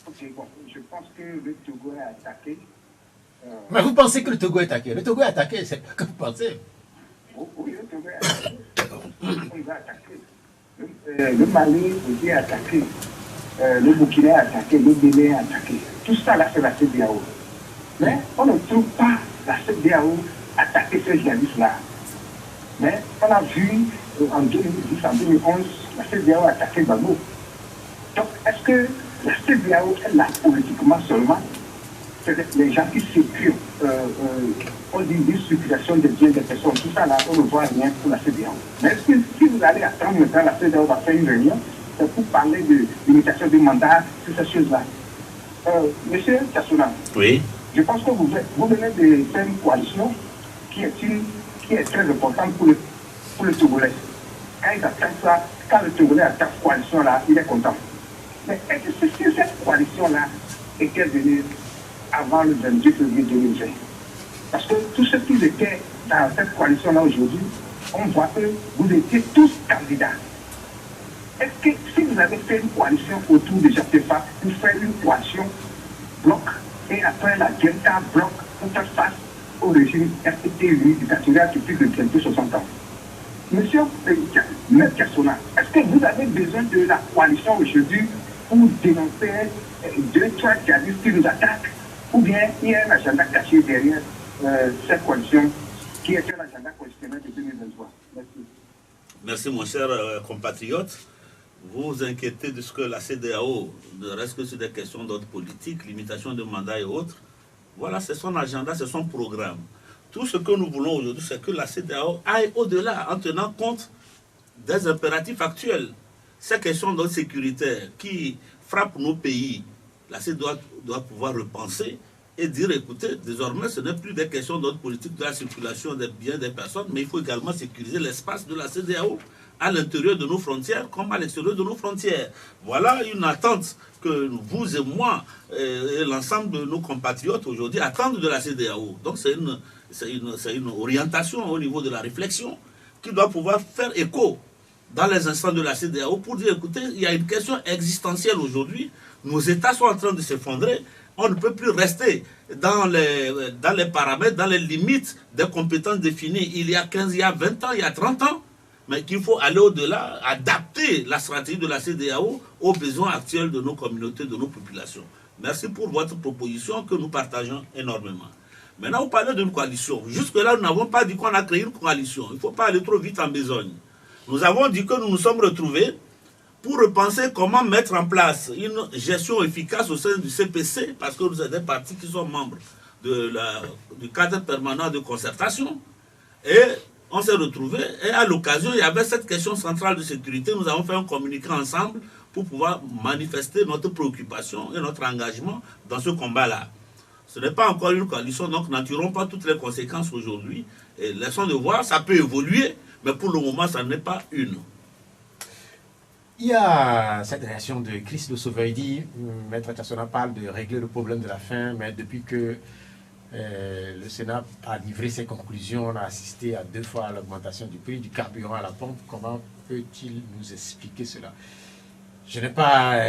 Ok, bon, je pense que le Togo est attaqué. Mais vous pensez que le Togo est attaqué? Le Togo est attaqué, c'est ce que vous pensez? Oui, le Togo est attaqué. On va attaquer. Le Mali aussi est attaqué. Le Burkina est attaqué. Le Bénin est attaqué. Tout ça, là, c'est la CEDEAO. Mais on ne trouve pas la CEDEAO attaquer ces djihadistes-là. Mais on a vu en 2010, en 2011, la CEDEAO attaquer Gbagbo. Donc, est-ce que la CEDEAO est là politiquement seulement? C'est les gens qui circulent, on dit une circulation des biens des personnes, tout ça là, on ne voit rien pour la CEDEAO. Mais si vous allez attendre maintenant, la CEDEAO va faire une réunion, c'est pour parler de limitation du mandat, toutes ces choses-là. Monsieur Kassouna, oui. Je pense que vous venez de faire une coalition qui est très importante pour le Togolais. Quand ils attaquent ça, quand le Togolais attaque cette coalition-là, il est content. Mais est-ce que si cette coalition-là était venue avant le 28 février 2020? Parce que tous ceux qui étaient dans cette coalition-là aujourd'hui, on voit que vous étiez tous candidats. Est-ce que si vous avez fait une coalition autour de JAPEFA, vous faites une coalition bloc, et après la Delta bloc pour faire face au régime RTT dictatorial depuis bientôt 60 ans. Monsieur M. Kassouna, est-ce que vous avez besoin de la coalition aujourd'hui pour dénoncer 2-3 djihadistes qui nous attaquent, ou bien il y a un agenda caché derrière cette coalition qui était l'agenda constitutionnel de 2023? Merci. Merci mon cher compatriote. Vous vous inquiétez de ce que la CEDEAO ne reste que sur des questions d'ordre politique, limitation de mandat et autres. Voilà, c'est son agenda, c'est son programme. Tout ce que nous voulons aujourd'hui, c'est que la CEDEAO aille au-delà en tenant compte des impératifs actuels. Ces questions de sécurité qui frappent nos pays, la CEDEAO doit pouvoir repenser et dire, écoutez, désormais, ce n'est plus des questions d'ordre politique de la circulation des biens des personnes, mais il faut également sécuriser l'espace de la CEDEAO à l'intérieur de nos frontières comme à l'extérieur de nos frontières. Voilà une attente que vous et moi et l'ensemble de nos compatriotes aujourd'hui attendent de la CEDEAO. Donc c'est une orientation au niveau de la réflexion qui doit pouvoir faire écho dans les instances de la CEDEAO pour dire, écoutez, il y a une question existentielle aujourd'hui, nos États sont en train de s'effondrer, on ne peut plus rester dans les paramètres, dans les limites des compétences définies il y a 15, il y a 20 ans, il y a 30 ans, mais qu'il faut aller au-delà, adapter la stratégie de la CEDEAO aux besoins actuels de nos communautés, de nos populations. Merci pour votre proposition que nous partageons énormément. Maintenant, vous parlez d'une coalition. Jusque-là, nous n'avons pas dit qu'on a créé une coalition. Il ne faut pas aller trop vite en besogne. Nous avons dit que nous nous sommes retrouvés pour repenser comment mettre en place une gestion efficace au sein du CPC, parce que nous avons des partis qui sont membres du cadre permanent de concertation. Et on s'est retrouvés, et à l'occasion, il y avait cette question centrale de sécurité. Nous avons fait un communiqué ensemble pour pouvoir manifester notre préoccupation et notre engagement dans ce combat-là. Ce n'est pas encore une coalition, donc n'en tirons pas toutes les conséquences aujourd'hui. Et laissons de voir, ça peut évoluer, mais pour le moment, ça n'est pas une. Il y a cette réaction de Chris de Sauveidi. Maître Tchassona parle de régler le problème de la faim, mais depuis que le Sénat a livré ses conclusions, on a assisté à 2 fois à l'augmentation du prix du carburant à la pompe. Comment peut-il nous expliquer cela? Je n'ai pas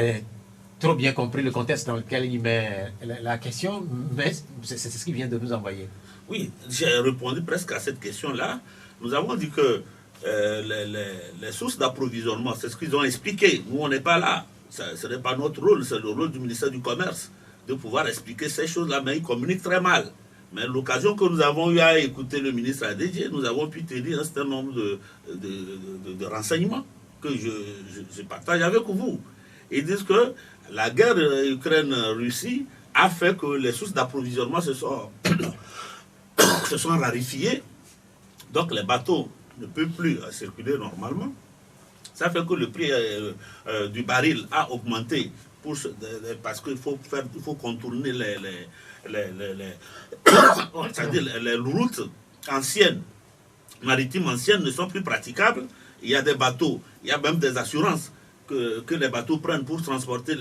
trop bien compris le contexte dans lequel il met la question, mais c'est ce qu'il vient de nous envoyer. Oui, j'ai répondu presque à cette question-là. Nous avons dit que les sources d'approvisionnement, c'est ce qu'ils ont expliqué. Nous, on n'est pas là. Ce n'est pas notre rôle, c'est le rôle du ministère du Commerce de pouvoir expliquer ces choses-là, mais ils communiquent très mal. Mais l'occasion que nous avons eu à écouter le ministre ADG, nous avons pu tenir un certain nombre de renseignements que je partage avec vous. Ils disent que la guerre Ukraine-Russie a fait que les sources d'approvisionnement se sont raréfiées. Donc les bateaux ne peuvent plus circuler normalement. Ça fait que le prix du baril a augmenté parce qu'il faut contourner les routes anciennes, maritimes anciennes ne sont plus praticables. Il y a des bateaux, il y a même des assurances que les bateaux prennent pour transporter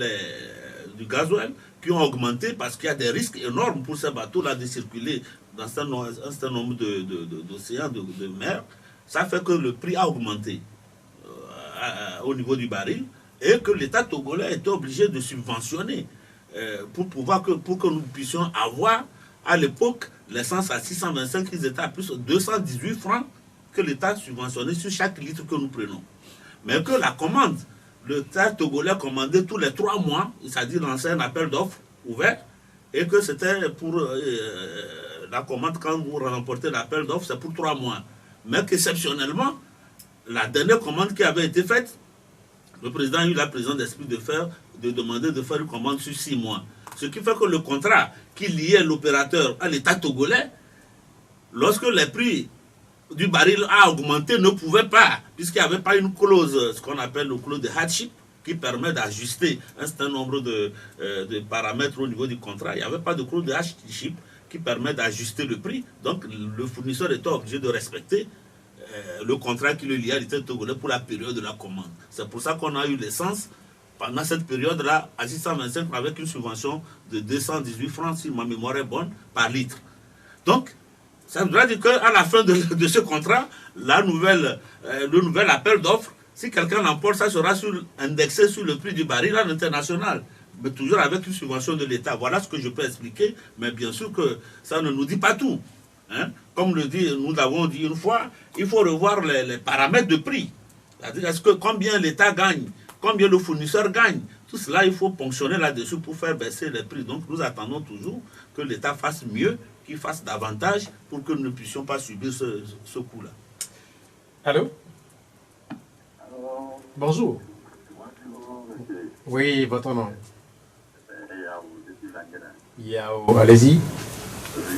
du gasoil qui ont augmenté parce qu'il y a des risques énormes pour ces bateaux-là de circuler dans un certain nombre d'océans, de mers. Ça fait que le prix a augmenté au niveau du baril et que l'État togolais a été obligé de subventionner pour que nous puissions avoir à l'époque l'essence à 625, ils étaient à plus de 218 francs que l'État subventionnait sur chaque litre que nous prenons. Mais que la commande, l'État togolais commandait tous les 3 mois, c'est-à-dire lancer un appel d'offres ouvert, et que c'était pour la commande, quand vous remportez l'appel d'offres, c'est pour 3 mois. Mais qu'exceptionnellement, la dernière commande qui avait été faite, le président a eu la présence d'esprit de demander de faire une commande sur 6 mois. Ce qui fait que le contrat qui liait l'opérateur à l'État togolais, lorsque les prix du baril a augmenté, ne pouvait pas, puisqu'il n'y avait pas une clause, ce qu'on appelle le clause de hardship, qui permet d'ajuster un certain nombre de paramètres au niveau du contrat. Il n'y avait pas de clause de hardship qui permet d'ajuster le prix. Donc le fournisseur était obligé de respecter le contrat qui le liait à l'État togolais pour la période de la commande. C'est pour ça qu'on a eu l'essence pendant cette période-là à 625 avec une subvention de 218 francs, si ma mémoire est bonne, par litre. Donc, ça voudrait dire qu'à la fin de ce contrat, le nouvel appel d'offres, si quelqu'un l'emporte, ça sera indexé sur le prix du baril à l'international, mais toujours avec une subvention de l'État. Voilà ce que je peux expliquer, mais bien sûr que ça ne nous dit pas tout. Hein? Comme nous l'avons dit une fois, il faut revoir les paramètres de prix. C'est-à-dire, combien l'État gagne, combien le fournisseur gagne. Tout cela, il faut ponctionner là-dessus pour faire baisser les prix. Donc, nous attendons toujours que l'État fasse mieux, qu'il fasse davantage pour que nous ne puissions pas subir ce coup-là. Allô? Bonjour. Oui, votre nom? Yao. Allez-y.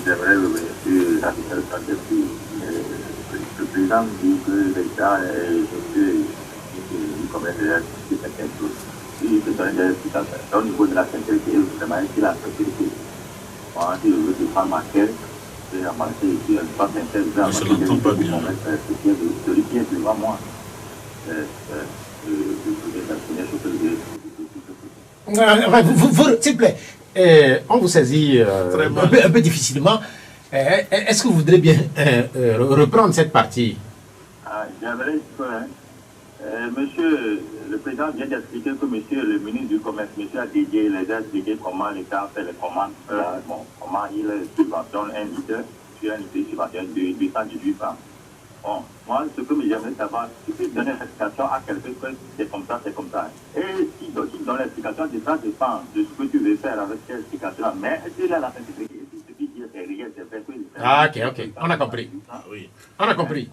J'aimerais remercier la le président dit que l'État est il commence déjà à expliquer quelque chose. Il se donne des explications. Au niveau de la sincérité, vraiment, il a la sincérité. Moi, si je veux défendre ma terre, je vais avancer ici, je ne suis pas sincère, je vais avancer. Je l'entends pas bien. Celui qui est devant moi, S'il vous plaît, on vous saisit un peu difficilement. Est-ce que vous voudrez bien reprendre cette partie? J'aimerais que, monsieur le président vient d'expliquer que monsieur le ministre du Commerce, monsieur Didier, les a expliqué comment l'État fait les commandes, comment il subventionne un litre sur un litre subventionne 218 francs. Bon, moi, ce que j'aimerais savoir, si tu donnes l'explication à quelqu'un que c'est comme ça, c'est comme ça. Et si tu donnes l'explication, ça dépend de ce que tu veux faire avec cette explication-là. Mais est-ce qu'il a la sincérité? Ce qu'il dit, c'est réel, c'est vrai. Ah, ok, on a compris. Ah, oui. On a compris.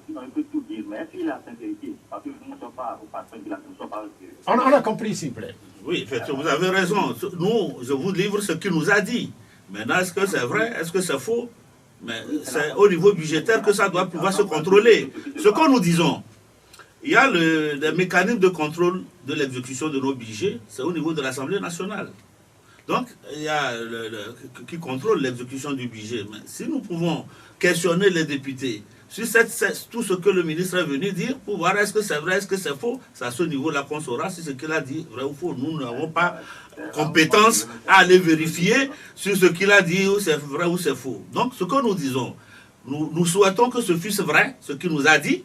Sinon, il peut tout dire, mais est-ce qu'il a la sincérité? Parce que nous ne sommes pas au patron de la commission par On a compris, s'il vous plaît. Oui, effectivement, vous avez raison. Nous, je vous livre ce qu'il nous a dit. Maintenant, est-ce que c'est vrai? Est-ce que c'est faux? Mais c'est au niveau budgétaire que ça doit pouvoir se contrôler. Ce que nous disons, il y a des mécanismes de contrôle de l'exécution de nos budgets, c'est au niveau de l'Assemblée nationale. Donc, il y a qui contrôle l'exécution du budget. Mais si nous pouvons questionner les députés sur tout ce que le ministre est venu dire, pour voir est-ce que c'est vrai, est-ce que c'est faux, c'est à ce niveau-là qu'on saura si ce qu'il a dit vrai ou faux. Nous n'avons pas compétence à aller vérifier sur ce qu'il a dit, ou c'est vrai ou c'est faux. Donc, ce que nous disons, nous souhaitons que ce fût vrai, ce qu'il nous a dit,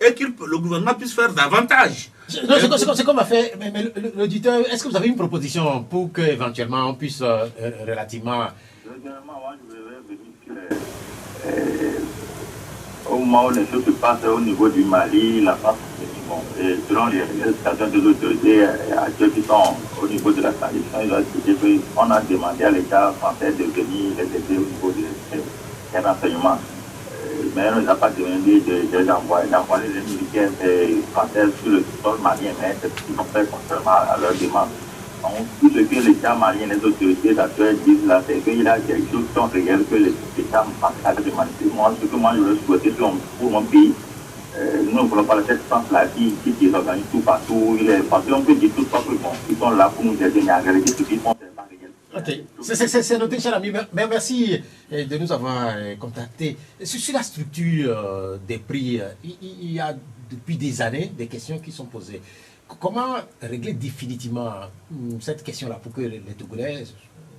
et que le gouvernement puisse faire davantage. Non, c'est comme a fait l'auditeur. Est-ce que vous avez une proposition pour qu'éventuellement on puisse relativement... Moi, je vais venir au moment où les choses se passent au niveau du Mali, la France, et selon les stations des autorités actuelles qui sont au niveau de la transition, ils ont expliqué qu'on a demandé à l'État français de venir les aider au niveau des renseignements. Mais on n'a pas demandé d'envoyer les militaires français sur le sol malien, mais c'est ce qu'ils ont fait contrairement à leur demande. Donc, tout ce que l'État malien, les autorités actuelles disent là, c'est qu'il y a des choses qui sont réelles que l'État français a demandé. Moi, ce que moi je veux souhaiter pour mon pays, nous ne voulons pas cette France-là qui désorganise tout partout. Parce qu'on peut dire tout ça, ils sont là pour nous aider, mais en réalité, ce qu'ils font, c'est pas réel. Ok, c'est noté, cher ami. Mais merci de nous avoir contactés. Sur la structure des prix, il y a depuis des années des questions qui sont posées. Comment régler définitivement cette question-là pour que les Togolais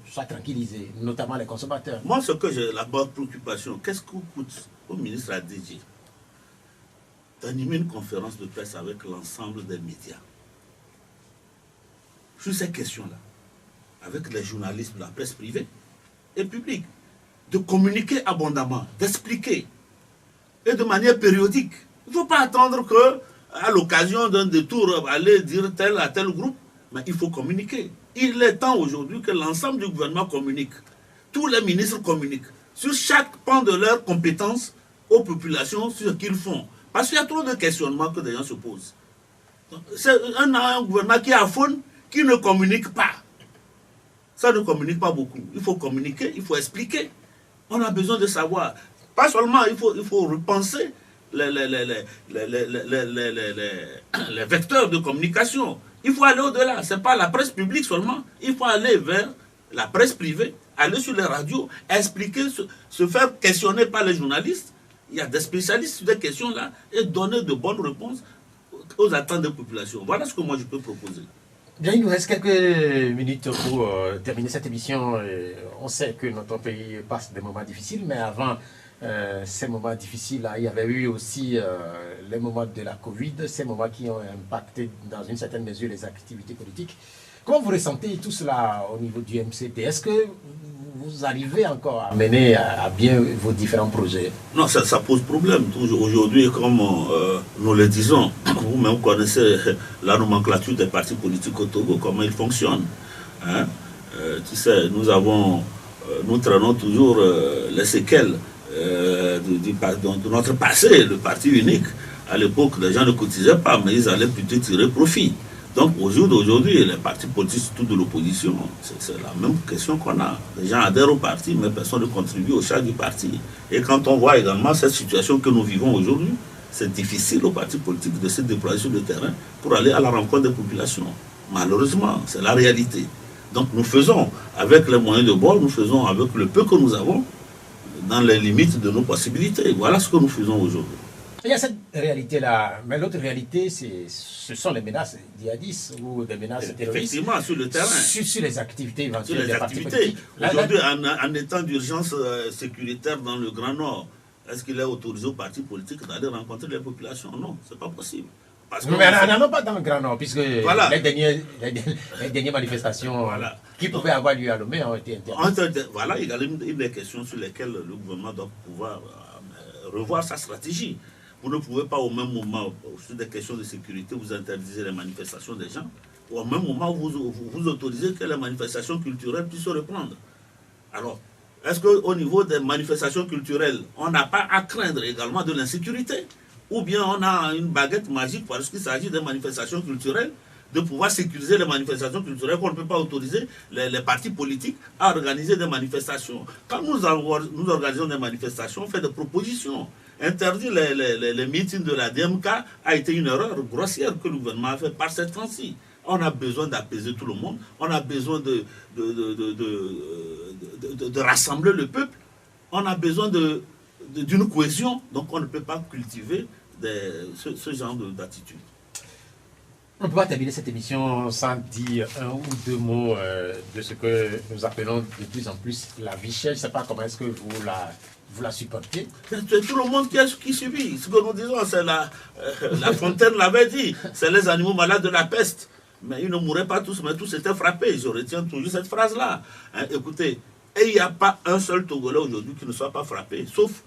soient tranquillisés, notamment les consommateurs? Moi, ce que j'ai la bonne préoccupation, qu'est-ce qu'on coûte au ministre a dit d'animer une conférence de presse avec l'ensemble des médias sur ces questions-là, avec les journalistes de la presse privée et publique, de communiquer abondamment, d'expliquer, et de manière périodique. Il ne faut pas attendre que, à l'occasion d'un détour, aller dire tel à tel groupe, mais il faut communiquer. Il est temps aujourd'hui que l'ensemble du gouvernement communique, tous les ministres communiquent, sur chaque pan de leurs compétences aux populations, sur ce qu'ils font. Parce qu'il y a trop de questionnements que des gens se posent. C'est un gouvernement qui est à faune, qui ne communique pas. Ça ne communique pas beaucoup. Il faut communiquer, il faut expliquer. On a besoin de savoir. Pas seulement, il faut repenser les vecteurs de communication. Il faut aller au-delà. Ce n'est pas la presse publique seulement. Il faut aller vers la presse privée, aller sur les radios, expliquer, se faire questionner par les journalistes. Il y a des spécialistes sur ces questions-là et donner de bonnes réponses aux attentes des populations. Voilà ce que moi je peux proposer. Bien, il nous reste quelques minutes pour terminer cette émission. On sait que notre pays passe des moments difficiles, mais avant ces moments difficiles, il y avait eu aussi les moments de la Covid, ces moments qui ont impacté dans une certaine mesure les activités politiques. Comment vous ressentez tout cela au niveau du MCT? Est-ce que vous arrivez encore à mener à bien vos différents projets? Non, ça pose problème. Aujourd'hui, comme nous le disons, vous-même connaissez la nomenclature des partis politiques au Togo, comment ils fonctionnent. Hein? Tu sais, nous traînons toujours les séquelles de notre passé, le parti unique. À l'époque, les gens ne cotisaient pas, mais ils allaient plutôt tirer profit. Donc, au jour d'aujourd'hui, les partis politiques, surtout de l'opposition, c'est la même question qu'on a. Les gens adhèrent au parti, mais personne ne contribue au charge du parti. Et quand on voit également cette situation que nous vivons aujourd'hui, c'est difficile aux partis politiques de se déployer sur le terrain pour aller à la rencontre des populations. Malheureusement, c'est la réalité. Donc nous faisons avec les moyens de bord, nous faisons avec le peu que nous avons, dans les limites de nos possibilités. Voilà ce que nous faisons aujourd'hui. Il y a cette réalité-là, mais l'autre réalité, ce sont les menaces djihadistes ou des menaces terroristes. Effectivement, sur le terrain. Sur les activités éventuelles sur les des partis activités. politiques. Aujourd'hui, en étant d'urgence sécuritaire dans le Grand Nord, est-ce qu'il est autorisé aux partis politiques d'aller rencontrer les populations? Non, ce n'est pas possible. Parce que mais on n'en pas dans le Grand Nord, puisque voilà. les dernières manifestations qui pouvaient avoir lieu à Lomé ont été interdites. Voilà, il y a une des questions sur lesquelles le gouvernement doit pouvoir revoir sa stratégie. Vous ne pouvez pas au même moment, sur des questions de sécurité, vous interdisez les manifestations des gens, ou au même moment vous autorisez que les manifestations culturelles puissent reprendre. Alors, est-ce qu'au niveau des manifestations culturelles, on n'a pas à craindre également de l'insécurité? Ou bien on a une baguette magique parce qu'il s'agit de manifestations culturelles, de pouvoir sécuriser les manifestations culturelles, qu'on ne peut pas autoriser les partis politiques à organiser des manifestations. Quand nous organisons des manifestations, on fait des propositions. Interdire les meetings de la DMK a été une erreur grossière que le gouvernement a fait par cette temps-ci. On a besoin d'apaiser tout le monde, on a besoin de rassembler le peuple, on a besoin d'une cohésion, donc on ne peut pas cultiver ce genre d'attitude. On ne peut pas terminer cette émission sans dire un ou deux mots de ce que nous appelons de plus en plus la vie chère. Je ne sais pas comment est-ce que vous la supportez. C'est tout le monde qui subit. Ce que nous disons, c'est La Fontaine l'avait dit, c'est les animaux malades de la peste. Mais ils ne mouraient pas tous, mais tous étaient frappés. Je retiens toujours cette phrase-là. Écoutez, et il n'y a pas un seul Togolais aujourd'hui qui ne soit pas frappé, sauf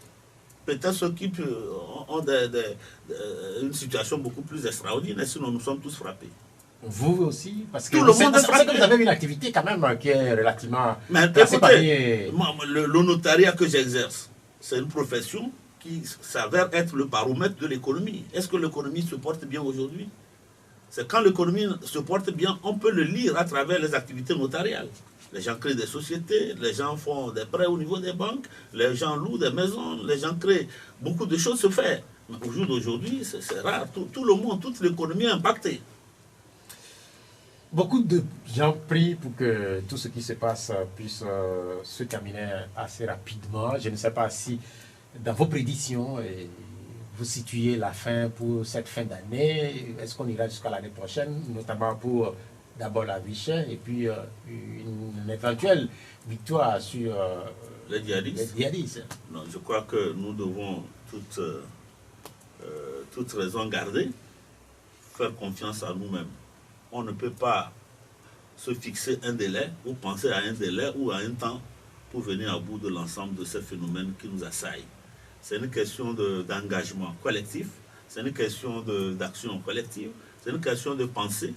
peut-être ceux qui ont une situation beaucoup plus extraordinaire, sinon nous sommes tous frappés. Vous aussi? Parce que tout le monde est frappé. Que vous avez une activité quand même qui est relativement... Mais écoutez, le notariat que j'exerce, c'est une profession qui s'avère être le baromètre de l'économie. Est-ce que l'économie se porte bien aujourd'hui? C'est quand l'économie se porte bien, on peut le lire à travers les activités notariales. Les gens créent des sociétés, les gens font des prêts au niveau des banques, les gens louent des maisons, les gens créent... Beaucoup de choses se font. Mais au jour d'aujourd'hui, c'est rare. Tout le monde, toute l'économie est impactée. Beaucoup de gens prient pour que tout ce qui se passe puisse se terminer assez rapidement. Je ne sais pas si dans vos prédictions, vous situez la fin pour cette fin d'année. Est-ce qu'on ira jusqu'à l'année prochaine, notamment pour d'abord la vie chère et puis une éventuelle victoire sur les djihadistes? Non, je crois que nous devons toute raison garder, faire confiance à nous-mêmes. On ne peut pas se fixer un délai ou penser à un délai ou à un temps pour venir à bout de l'ensemble de ces phénomènes qui nous assaillent. C'est une question d'engagement collectif, c'est une question d'action collective, c'est une question de pensée,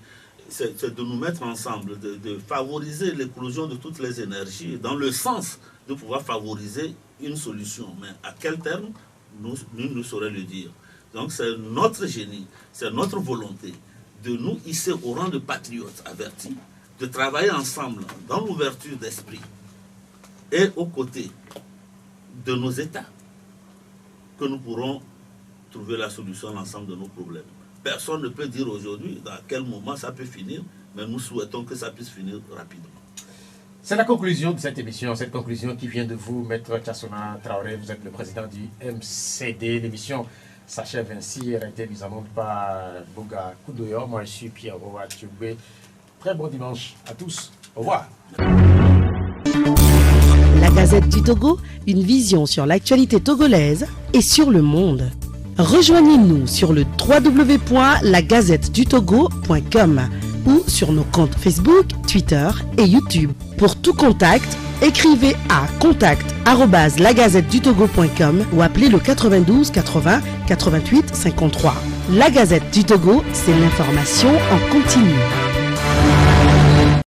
c'est de nous mettre ensemble, de favoriser l'éclosion de toutes les énergies dans le sens de pouvoir favoriser une solution. Mais à quel terme, nous ne saurions le dire. Donc c'est notre génie, c'est notre volonté de nous hisser au rang de patriotes avertis, de travailler ensemble dans l'ouverture d'esprit et aux côtés de nos États, que nous pourrons trouver la solution à l'ensemble de nos problèmes. Personne ne peut dire aujourd'hui dans quel moment ça peut finir, mais nous souhaitons que ça puisse finir rapidement. C'est la conclusion de cette émission, cette conclusion qui vient de vous, Maître Thiassouna Traoré. Vous êtes le président du MCD. L'émission s'achève ainsi. Elle a été mise en onde par Boga Koudoyo. Moi, je suis Pierre Roa Tchoubé. Très bon dimanche à tous. Au revoir. La Gazette du Togo, une vision sur l'actualité togolaise et sur le monde. Rejoignez-nous sur le www.lagazettedutogo.com ou sur nos comptes Facebook, Twitter et YouTube. Pour tout contact, écrivez à contact@lagazettedutogo.com ou appelez le 92 80 88 53. La Gazette du Togo, c'est l'information en continu.